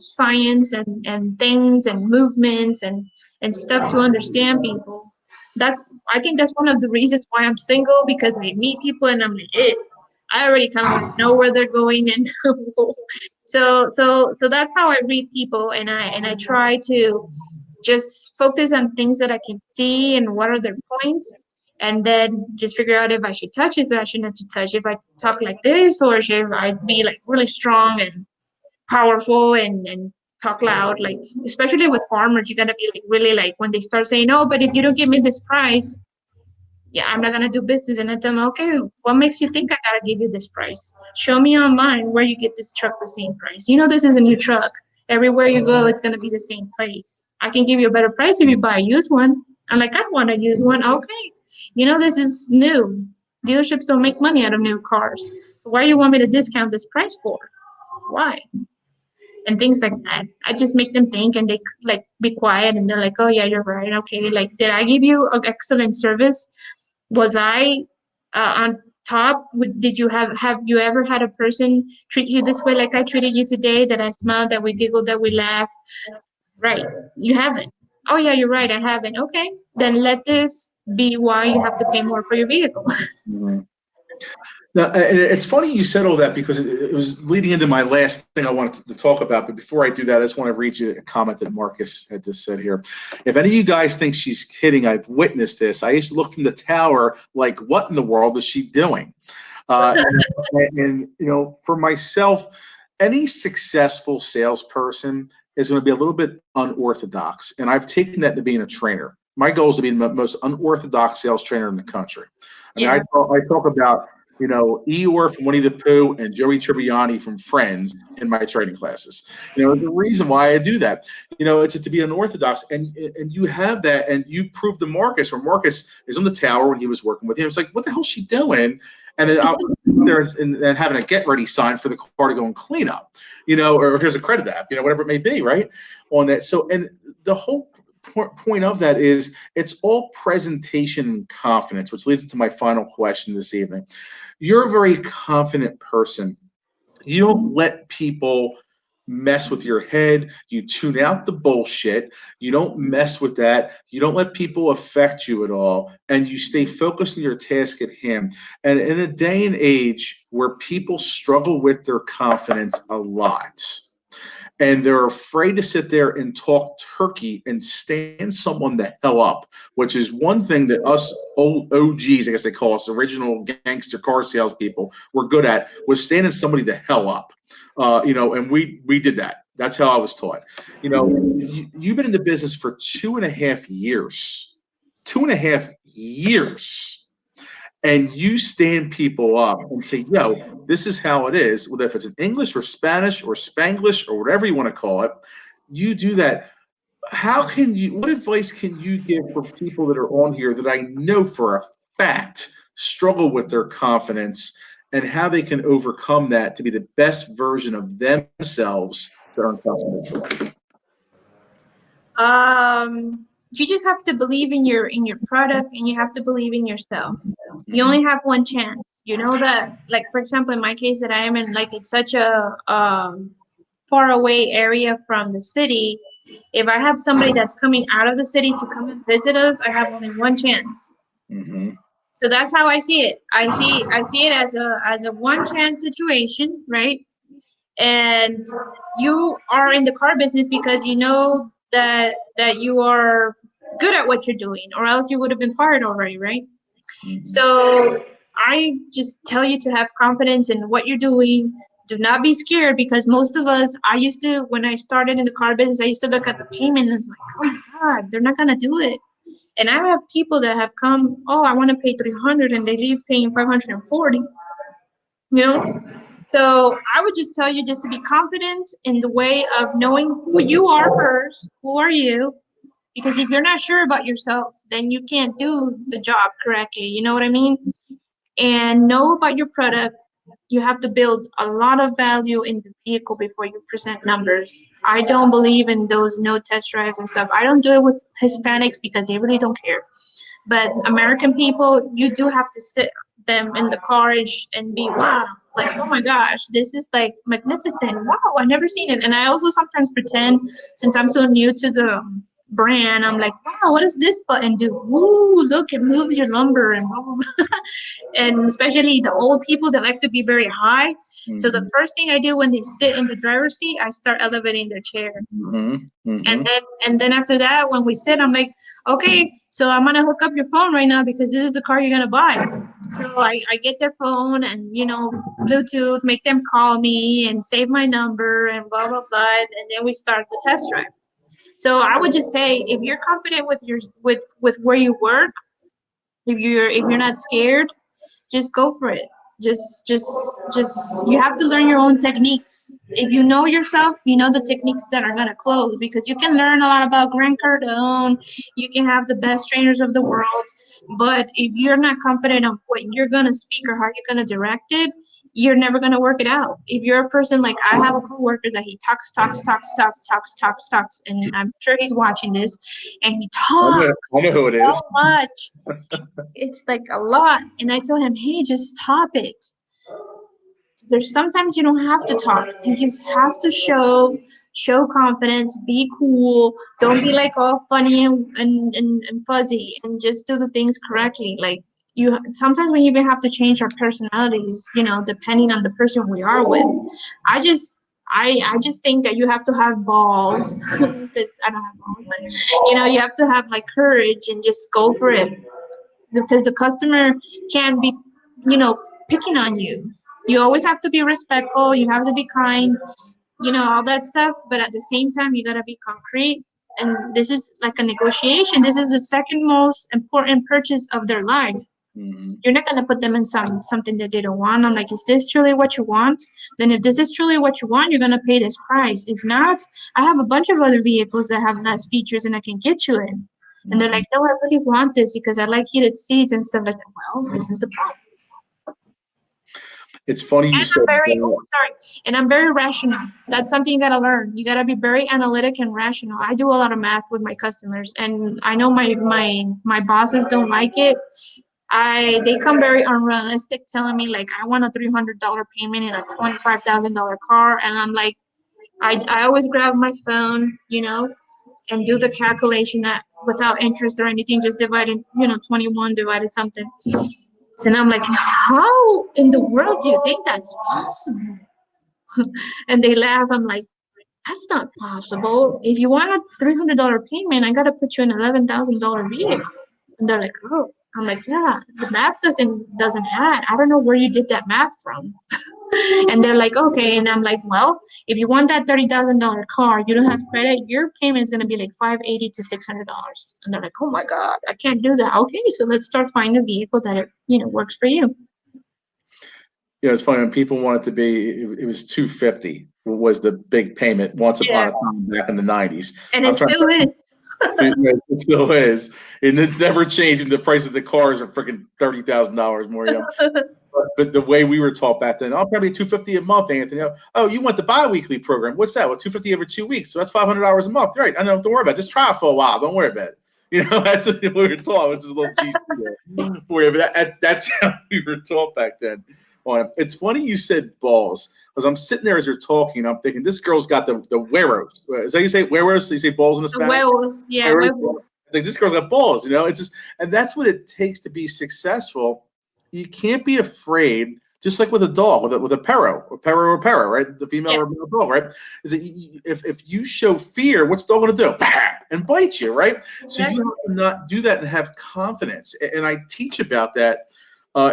science and things and movements and stuff to understand people. I think that's one of the reasons why I'm single, because I meet people and I'm like, I already kind of like know where they're going, and so that's how I read people, and I try to just focus on things that I can see and what are their points, and then just figure out if I should touch, if I should not to touch, if I talk like this, or should I be like really strong and powerful and talk loud, like especially with farmers, you gotta be like really like when they start saying, "Oh, but if you don't give me this price, Yeah, I'm not gonna do business. And I tell them, okay, what makes you think I gotta give you this price? Show me online where you get this truck the same price. You know this is a new truck. Everywhere you go, it's gonna be the same place. I can give you a better price if you buy a used one. I'm like, I want a used one. Okay. You know this is new. Dealerships don't make money out of new cars. Why do you want me to discount this price for? Why? And things like that. I just make them think and they like be quiet and they're like, oh yeah, you're right. Okay, like did I give you an excellent service? Was I on top? Did you have you ever had a person treat you this way like I treated you today? That I smiled, that we giggled, that we laughed. Right? You haven't. Oh yeah, you're right. I haven't. Okay, then let this be why you have to pay more for your vehicle. Mhm. Now, and it's funny you said all that because it was leading into my last thing I wanted to talk about. But before I do that, I just want to read you a comment that Marcus had just said here. If any of you guys think she's kidding, I've witnessed this. I used to look from the tower like, what in the world is she doing? And you know, for myself, any successful salesperson is going to be a little bit unorthodox, and I've taken that to being a trainer. My goal is to be the most unorthodox sales trainer in the country. I mean, Yeah. I talk about, you know, Eeyore from Winnie the Pooh and Joey Tribbiani from Friends in my training classes. You know, the reason why I do that, you know, it's to be unorthodox, and you have that, and you prove to Marcus, or Marcus is on the tower when he was working with him. It's like, what the hell is she doing? And then out there and having a get ready sign for the car to go and clean up, you know, or here's a credit app, you know, whatever it may be, right? On that. So, and the whole point of that is it's all presentation and confidence, which leads into my final question this evening. You're a very confident person. You don't let people mess with your head. You tune out the bullshit. You don't mess with that. You don't let people affect you at all. And you stay focused on your task at hand. And in a day and age where people struggle with their confidence a lot, and they're afraid to sit there and talk turkey and stand someone the hell up, which is one thing that us old OGs, I guess they call us, original gangster car salespeople, were good at, was standing somebody the hell up. You know, and we did that. That's how I was taught. You know, you've been in the business for 2.5 years. 2.5 years, and you stand people up and say, yo, this is how it is, whether if it's in English or Spanish or Spanglish or whatever you want to call it, you do that. How can you, what advice can you give for people that are on here that I know for a fact struggle with their confidence, and how they can overcome that to be the best version of themselves to earn customers for life? You just have to believe in your product and you have to believe in yourself. You only have one chance. You know that, like for example, in my case that I am in, like it's such a far away area from the city. If I have somebody that's coming out of the city to come and visit us, I have only one chance. Mm-hmm. So that's how I see it. I see it as a one chance situation, right? And you are in the car business because you know that you are good at what you're doing, or else you would have been fired already, right? Mm-hmm. So I just tell you to have confidence in what you're doing. Do not be scared, because most of us, I used to, when I started in the car business, I used to look at the payment and it's like, oh my God, they're not gonna do it. And I have people that have come, oh, I want to pay 300, and they leave paying 540, you know? So I would just tell you just to be confident in the way of knowing who you are first. Who are you? Because if you're not sure about yourself, then you can't do the job correctly. You know what I mean? And know about your product. You have to build a lot of value in the vehicle before you present numbers. I don't believe in those no test drives and stuff. I don't do it with Hispanics because they really don't care. But American people, you do have to sit them in the car and be wow, like oh my gosh, this is like magnificent. Wow, I've never seen it. And I also sometimes pretend, since I'm so new to the brand, I'm like, wow, what does this button do? Woo, look, it moves your lumbar and blah, blah, blah. And especially the old people that like to be very high. So the Mm-hmm. first thing I do when they sit in the driver's seat, I start elevating their chair. Mm-hmm. And Mm-hmm. then after that, when we sit, I'm like, okay, so I'm gonna hook up your phone right now because this is the car you're gonna buy. So I get their phone and Bluetooth, make them call me and save my number and blah blah blah, and then we start the test drive. So I would just say if you're confident with your with where you work, If you're not scared, just go for it. Just you have to learn your own techniques. If you know yourself, you know the techniques that are gonna close, because you can learn a lot about Grant Cardone, you can have the best trainers of the world, but if you're not confident of what you're gonna speak or how you're gonna direct it, you're never gonna work it out. If you're a person like I have a coworker that he talks, and I'm sure he's watching this, and he talks I know who it so is. much, it's like a lot, and I tell him, hey, just stop it. There's sometimes you don't have to talk, you just have to show confidence, be cool, don't be like all funny and fuzzy, and just do the things correctly. Like, you sometimes we even have to change our personalities, depending on the person we are with. I just think that you have to have balls because I don't have balls, but you have to have like courage and just go for it, because the customer can be, you know, picking on you. You always have to be respectful. You have to be kind, all that stuff. But at the same time, you got to be concrete. And this is like a negotiation. This is the second most important purchase of their life. Mhm. You're not going to put them in something that they don't want. I'm like, is this truly what you want? Then if this is truly what you want, you're going to pay this price. If not, I have a bunch of other vehicles that have less features and I can get you in. And they're like, no, I really want this because I like heated seats and stuff like that. Well, this is the price. It's funny you And said that. I'm very rational. That's something you gotta learn. You gotta be very analytic and rational. I do a lot of math with my customers, and I know my bosses don't like it. They come very unrealistic, telling me like I want a $300 payment in a $25,000 car, and I'm like, I always grab my phone, and do the calculation that without interest or anything, just divided, 21 divided something. And I'm like, how in the world do you think that's possible? And they laugh. I'm like, that's not possible. If you want a $300 payment, I gotta put you in $11,000 vehicle. And they're like, oh. I'm like, yeah, the math doesn't add. I don't know where you did that math from. And they're like, okay. And I'm like, well, if you want that $30,000 car, you don't have credit, your payment is gonna be like $580 to $600. And they're like, oh my God, I can't do that. Okay, so let's start finding a vehicle that works for you. It's funny when people want it to be. It was 250 was the big payment once upon Yeah, a time back in the 90s. and it I'm trying still is. it still is, and it's never changed. And the price of the cars are freaking $30,000 more. But the way we were taught back then, oh, probably 250 a month, Anthony. Oh, you want the bi-weekly program? What's that? Well, 250 every 2 weeks, so that's $500 a month, right? I know. Don't worry about it. Just try it for a while. Don't worry about it. That's what we were taught, which is a little cheesy for you. But that's how we were taught back then. It's funny you said balls, because I'm sitting there as you're talking, and I'm thinking this girl's got the huevos. Is that how you say huevos? Do you say balls in The Spanish? huevos, yeah, huevos. I think this girl got balls. It's just, and that's what it takes to be successful. You can't be afraid. Just like with a dog, with a perro, right? The female Yeah, or male dog, right? Is that if you show fear, what's the dog going to do? And bite you, right? So you exactly. have to not do that and have confidence. And I teach about that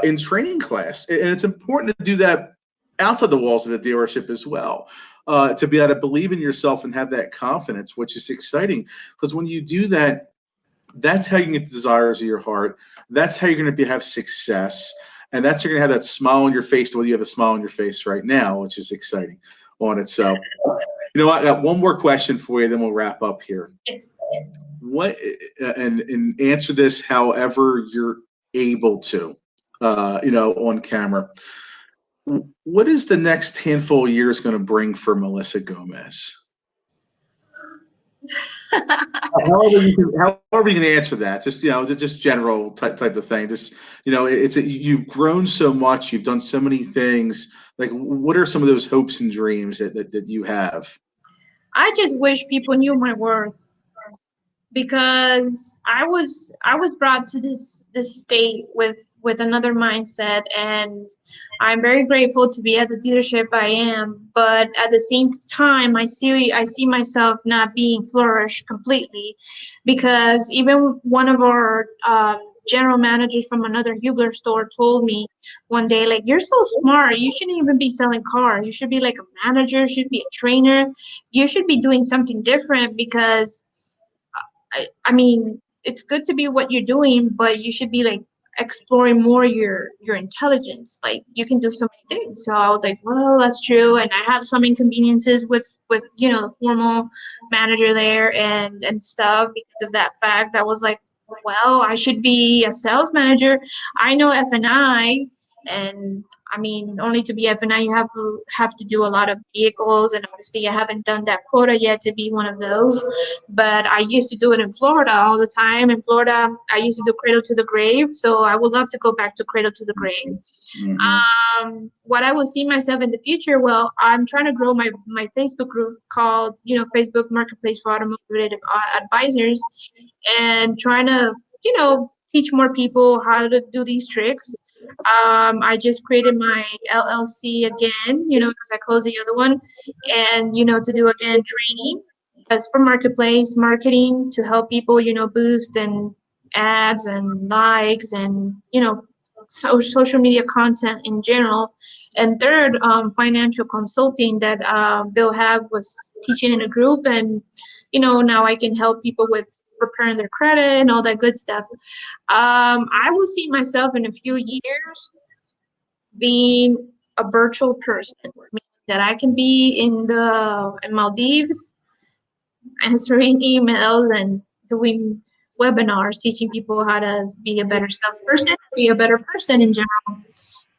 in training class, and it's important to do that outside the walls of the dealership as well. To be able to believe in yourself and have that confidence, which is exciting, because when you do that, that's how you can get the desires of your heart. That's how you're going to have success, and that's you're going to have that smile on your face. The way you have a smile on your face right now, which is exciting on itself. I got one more question for you, then we'll wrap up here. Yes. What and answer this however you're able to, on camera. What is the next handful of years going to bring for Melissa Gomez? However you can answer that, just general type of thing. Just you've grown so much, you've done so many things. Like, what are some of those hopes and dreams that you have? I just wish people knew my worth, because I was brought to this state with another mindset, and I'm very grateful to be at the dealership I am, but at the same time I see myself not being flourished completely, because even one of our general managers from another Hubler store told me one day, like, you're so smart, you shouldn't even be selling cars, you should be like a manager, you should be a trainer, you should be doing something different, because I mean, it's good to be what you're doing, but you should be like exploring more your intelligence. Like you can do so many things. So I was like, well, that's true. And I had some inconveniences with the formal manager there and stuff because of that fact. I was like, well, I should be a sales manager. I know F&I, and I mean, only to be F&I, you have to do a lot of vehicles, and obviously, I haven't done that quota yet to be one of those. But I used to do it in Florida all the time. In Florida, I used to do cradle to the grave, so I would love to go back to cradle to the grave. Mm-hmm. What I will see myself in the future, well, I'm trying to grow my Facebook group called, Facebook Marketplace for Automotive Advisors, and trying to, teach more people how to do these tricks. I just created my LLC again, because I closed the other one, and, to do again training as for marketplace marketing to help people, boost and ads and likes and, social media content in general. And third, financial consulting that Bill Hab was teaching in a group, and now I can help people with preparing their credit and all that good stuff. I will see myself in a few years being a virtual person, meaning that I can be in Maldives answering emails and doing webinars, teaching people how to be a better salesperson, be a better person in general,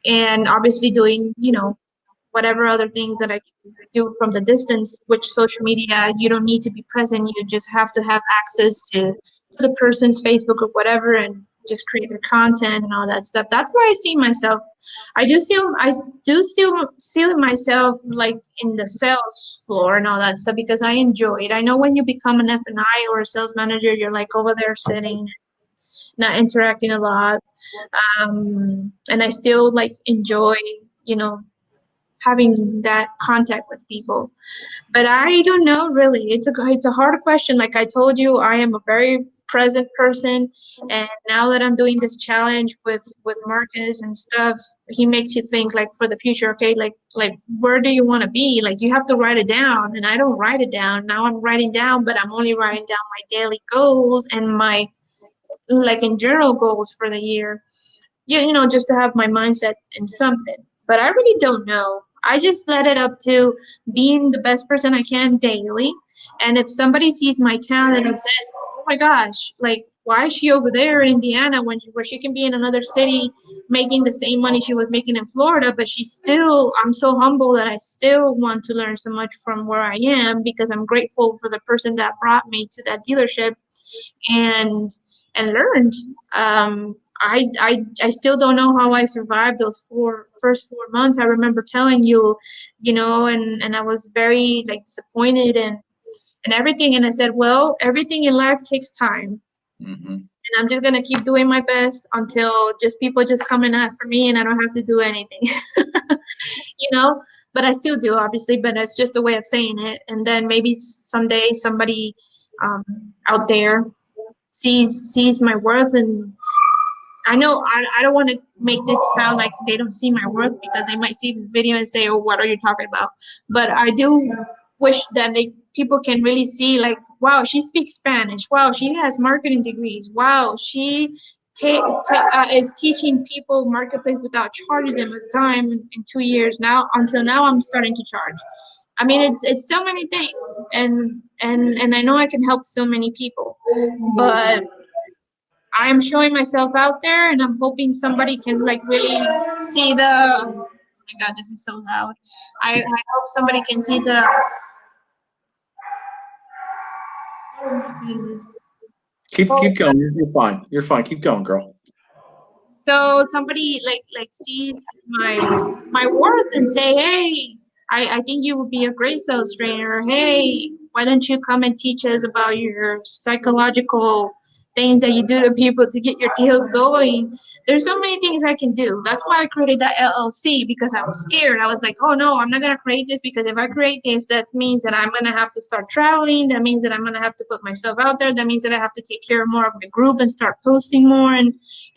and obviously doing, whatever other things that I can do from the distance, which social media, you don't need to be present. You just have to have access to the person's Facebook or whatever and just create their content and all that stuff. That's where I see myself. I do still see myself like in the sales floor and all that stuff because I enjoy it. I know when you become an F&I or a sales manager, you're like over there sitting, not interacting a lot. And I still like enjoy, you know, having that contact with people. But I don't know really. It's a hard question. Like I told you, I am a very present person, and now that I'm doing this challenge with Marcus and stuff, he makes you think like for the future. Okay, like where do you want to be? Like you have to write it down, and I don't write it down. Now I'm writing down, but I'm only writing down my daily goals and my like in general goals for the year. Yeah, just to have my mindset in something. But I really don't know. I just let it up to being the best person I can daily. And if somebody sees my talent and says, "Oh my gosh, like why is she over there in Indiana where she can be in another city making the same money she was making in Florida, but I'm so humble that I still want to learn so much from where I am because I'm grateful for the person that brought me to that dealership and learned. I still don't know how I survived those first 4 months. I remember telling you, and I was very like disappointed and everything. And I said, well, everything in life takes time. Mm-hmm. And I'm just gonna keep doing my best until just people just come and ask for me and I don't have to do anything. you know. But I still do, obviously, but it's just a way of saying it. And then maybe someday somebody out there sees my worth, and I know I don't want to make this sound like they don't see my worth because they might see this video and say, "Oh, what are you talking about?" But I do wish that people can really see, like, wow, she speaks Spanish. Wow, she has marketing degrees. Wow, she is teaching people marketplace without charging them a dime in 2 years now. Until now, I'm starting to charge. I mean, it's so many things, and I know I can help so many people, but I'm showing myself out there, and I'm hoping somebody can like really see the. Oh my God, this is so loud. I hope somebody can see the. Keep going. You're fine. You're fine. Keep going, girl. So somebody like sees my worth and say, hey, I think you would be a great sales trainer. Hey, why don't you come and teach us about your psychological things that you do to people to get your deals going? There's so many things I can do. That's why I created that LLC because I was scared. I was like, oh no, I'm not gonna create this because if I create this, that means that I'm gonna have to start traveling. That means that I'm gonna have to put myself out there. That means that I have to take care more of the group and start posting more and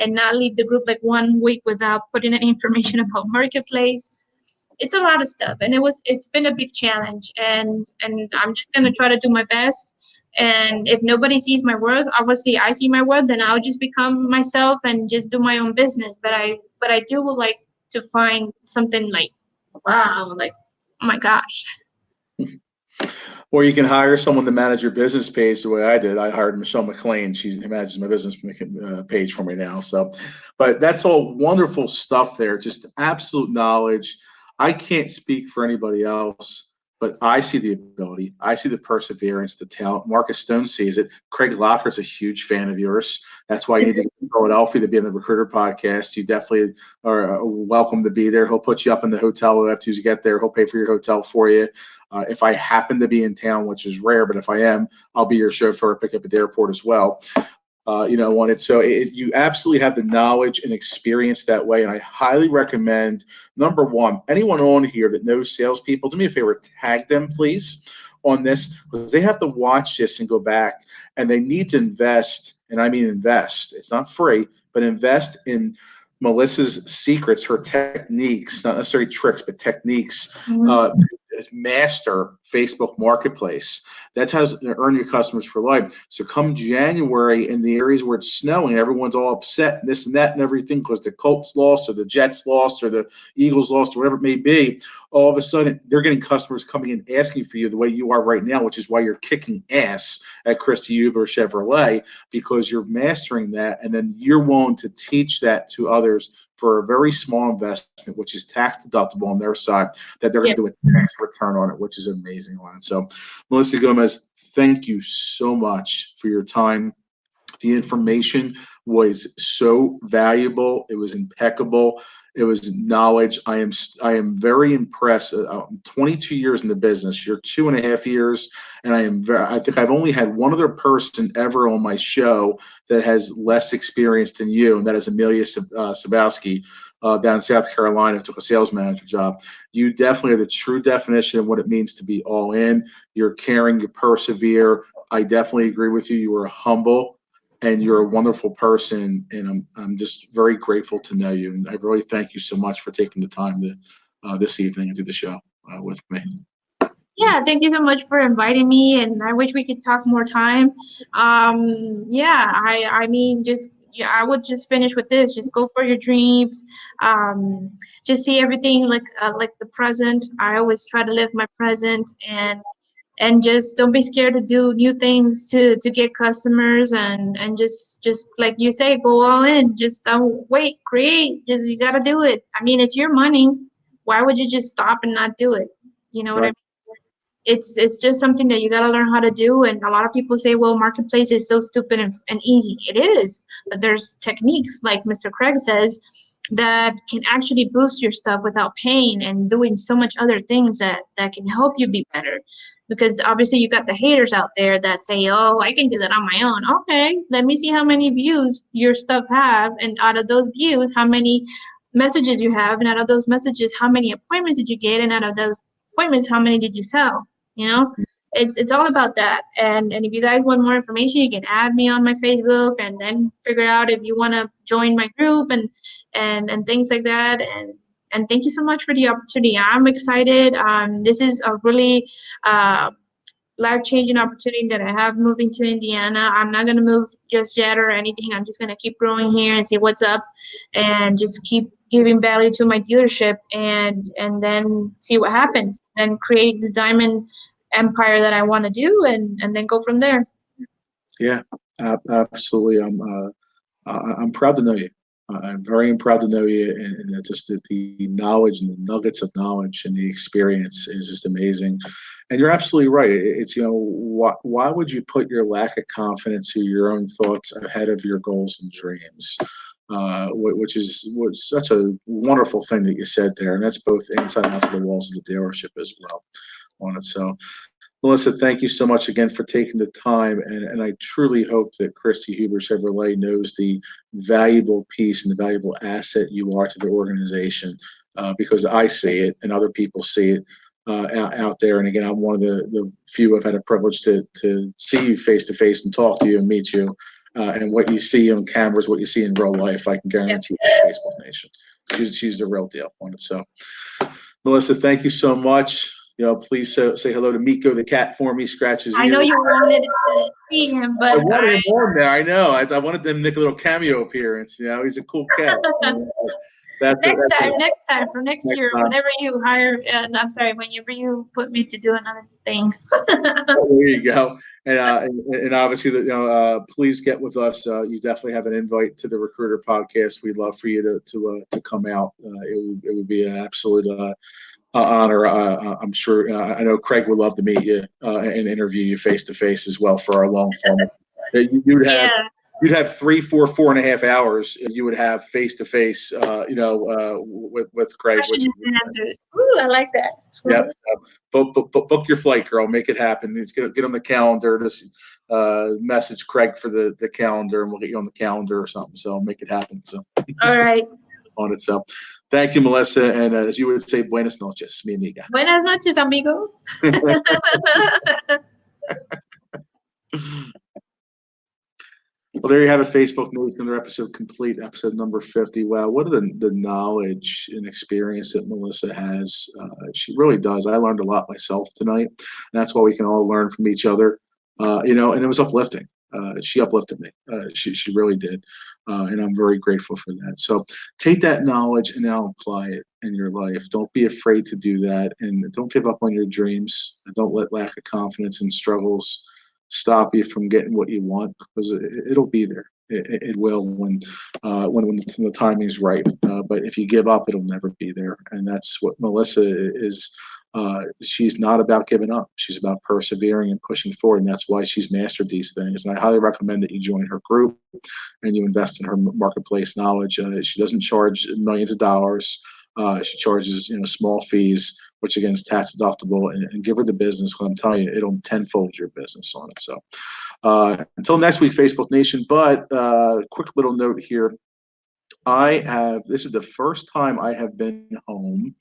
not leave the group like 1 week without putting any information about marketplace. It's a lot of stuff, and it's been a big challenge, and I'm just gonna try to do my best And if nobody sees my worth, obviously I see my worth, then I'll just become myself and just do my own business. But I do like to find something like, wow, like, oh my gosh. Or you can hire someone to manage your business page the way I did. I hired Michelle McLean. She manages my business page for me now. So, but that's all wonderful stuff there. Just absolute knowledge. I can't speak for anybody else, but I see the ability. I see the perseverance, the talent. Marcus Stone sees it. Craig Locker's a huge fan of yours. That's why you need to get to Philadelphia to be on the Recruiter podcast. You definitely are welcome to be there. He'll put you up in the hotel after you get there. He'll pay for your hotel for you. If I happen to be in town, which is rare, but if I am, I'll be your chauffeur, pick up at the airport as well. You absolutely have the knowledge and experience that way. And I highly recommend, number one, anyone on here that knows salespeople, do me a favor, tag them, please, on this, because they have to watch this and go back, and they need to invest. And I mean invest. It's not free, but invest in Melissa's secrets, her techniques, not necessarily tricks, but techniques. Mm-hmm. Master Facebook Marketplace. That's how to earn your customers for life. So come January, in the areas where it's snowing, everyone's all upset, and this and that and everything, because the Colts lost or the Jets lost or the Eagles lost or whatever it may be. All of a sudden, they're getting customers coming in asking for you the way you are right now, which is why you're kicking ass at Christy Huber Chevrolet, because you're mastering that, and then you're willing to teach that to others for a very small investment, which is tax deductible on their side, that they're going to do a tax return on it, which is amazing on it. So, Melissa Gomez, thank you so much for your time. The information was so valuable. It was impeccable. It was knowledge. I am very impressed. I'm 22 years in the business. You're 2.5 years, and I think I've only had one other person ever on my show that has less experience than you, and that is Amelia Sabowski down in South Carolina, who took a sales manager job. You definitely are the true definition of what it means to be all in. You're caring, you persevere. I definitely agree with you. You are humble, and you're a wonderful person, and I'm just very grateful to know you. And I really thank you so much for taking the time to this evening and do the show with me. Yeah, thank you so much for inviting me, and I wish we could talk more time. Yeah, I mean, just yeah, I would just finish with this. Just go for your dreams. Um, just see everything like the present. I always try to live my present, and just don't be scared to do new things to get customers, and just like you say, go all in. Just don't wait, create. Just you gotta do it. I mean, it's your money. Why would you just stop and not do it? You know what I Right. mean? It's just something that you got to learn how to do. And a lot of people say, well, marketplace is so stupid and easy. It is, but there's techniques, like Mr. Craig says, that can actually boost your stuff without paying, and doing so much other things that can help you be better. Because obviously you got the haters out there that say, oh, I can do that on my own. Okay, let me see how many views your stuff have, and out of those views, how many messages you have, and out of those messages, how many appointments did you get, and out of those appointments, how many did you sell? You know, it's all about that. And if you guys want more information, you can add me on my Facebook, and then figure out if you want to join my group, and things like that. And thank you so much for the opportunity. I'm excited. This is a really life-changing opportunity that I have moving to Indiana. I'm not going to move just yet or anything. I'm just going to keep growing here and see what's up, and just keep giving value to my dealership, and then see what happens. Then create the diamond empire that I want to do, and then go from there. Yeah, absolutely. I'm proud to know you. I'm very proud to know you, and just the knowledge and the nuggets of knowledge and the experience is just amazing. And you're absolutely right. It's, why would you put your lack of confidence or your own thoughts ahead of your goals and dreams? Which is such a wonderful thing that you said there, and that's both inside and outside the walls of the dealership as well on it. So, Melissa, thank you so much again for taking the time, and I truly hope that Christy Huber Chevrolet knows the valuable piece and the valuable asset you are to the organization, because I see it and other people see it out there. And again, I'm one of the few who've had a privilege to see you face to face and talk to you and meet you. And what you see on camera is what you see in real life. I can guarantee you, Facebook Nation. She's the real deal on it. So, Melissa, thank you so much. please say hello to Miko the cat for me. Scratch his I know ears. you wanted to see him, I but wanted him on there. I know. I wanted them to make a little cameo appearance. He's a cool cat. next time for next Next year, time. whenever you hire, I'm sorry, whenever you put me to do another thing. There you go. And obviously, please get with us. You definitely have an invite to the Recruiter podcast. We'd love for you to come out. It would be an absolute honor. I'm sure. I know Craig would love to meet you and interview you face to face as well for our long form. You'd have Yeah, you'd have 3, 4, 4.5 hours. You would have face to face. With Craig, which questions and answers. Ooh, I like that. yep. So book your flight, girl. Make it happen. It's get on the calendar. Just message Craig for the calendar, and we'll get you on the calendar or something. So make it happen. So All right. on it. So thank you, Melissa. And as you would say, buenas noches, mi amiga. Buenas noches, amigos. Well, there you have it, Facebook News, another episode complete, episode number 50. Wow, what are the knowledge and experience that Melissa has? She really does. I learned a lot myself tonight, and that's why we can all learn from each other. And it was uplifting. She uplifted me. She really did, and I'm very grateful for that. So take that knowledge and now apply it in your life. Don't be afraid to do that, and don't give up on your dreams. And don't let lack of confidence and struggles stop you from getting what you want, because it'll be there. It will when the timing is right. But if you give up, it'll never be there. And that's what Melissa is. She's not about giving up. She's about persevering and pushing forward, and that's why she's mastered these things. And I highly recommend that you join her group and you invest in her marketplace knowledge. She doesn't charge millions of dollars. She charges small fees, which again is tax deductible, and give her the business. Because I'm telling you, it'll tenfold your business on it. So until next week, Facebook Nation. But quick little note here: this is the first time I have been home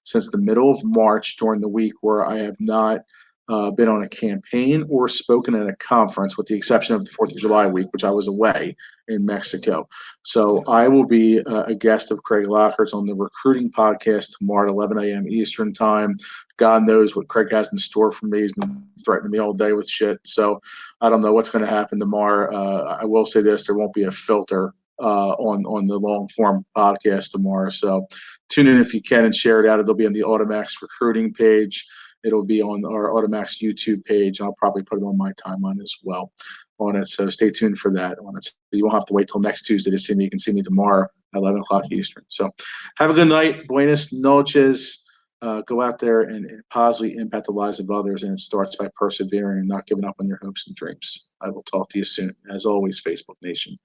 since the middle of March during the week where I have not been on a campaign or spoken at a conference, with the exception of the 4th of July week, which I was away in Mexico. So I will be a guest of Craig Lockhart's on the recruiting podcast tomorrow at 11 a.m. Eastern time. God knows what Craig has in store for me. He's been threatening me all day with shit. So I don't know what's going to happen tomorrow. I will say this: there won't be a filter on the long form podcast tomorrow. So tune in if you can and share it out. It'll be on the Automax recruiting page. It'll be on our Automax YouTube page. I'll probably put it on my timeline as well on it. So stay tuned for that on it. So you won't have to wait till next Tuesday to see me. You can see me tomorrow at 11 o'clock Eastern. So have a good night. Buenas noches. Go out there and positively impact the lives of others. And it starts by persevering and not giving up on your hopes and dreams. I will talk to you soon. As always, Facebook Nation,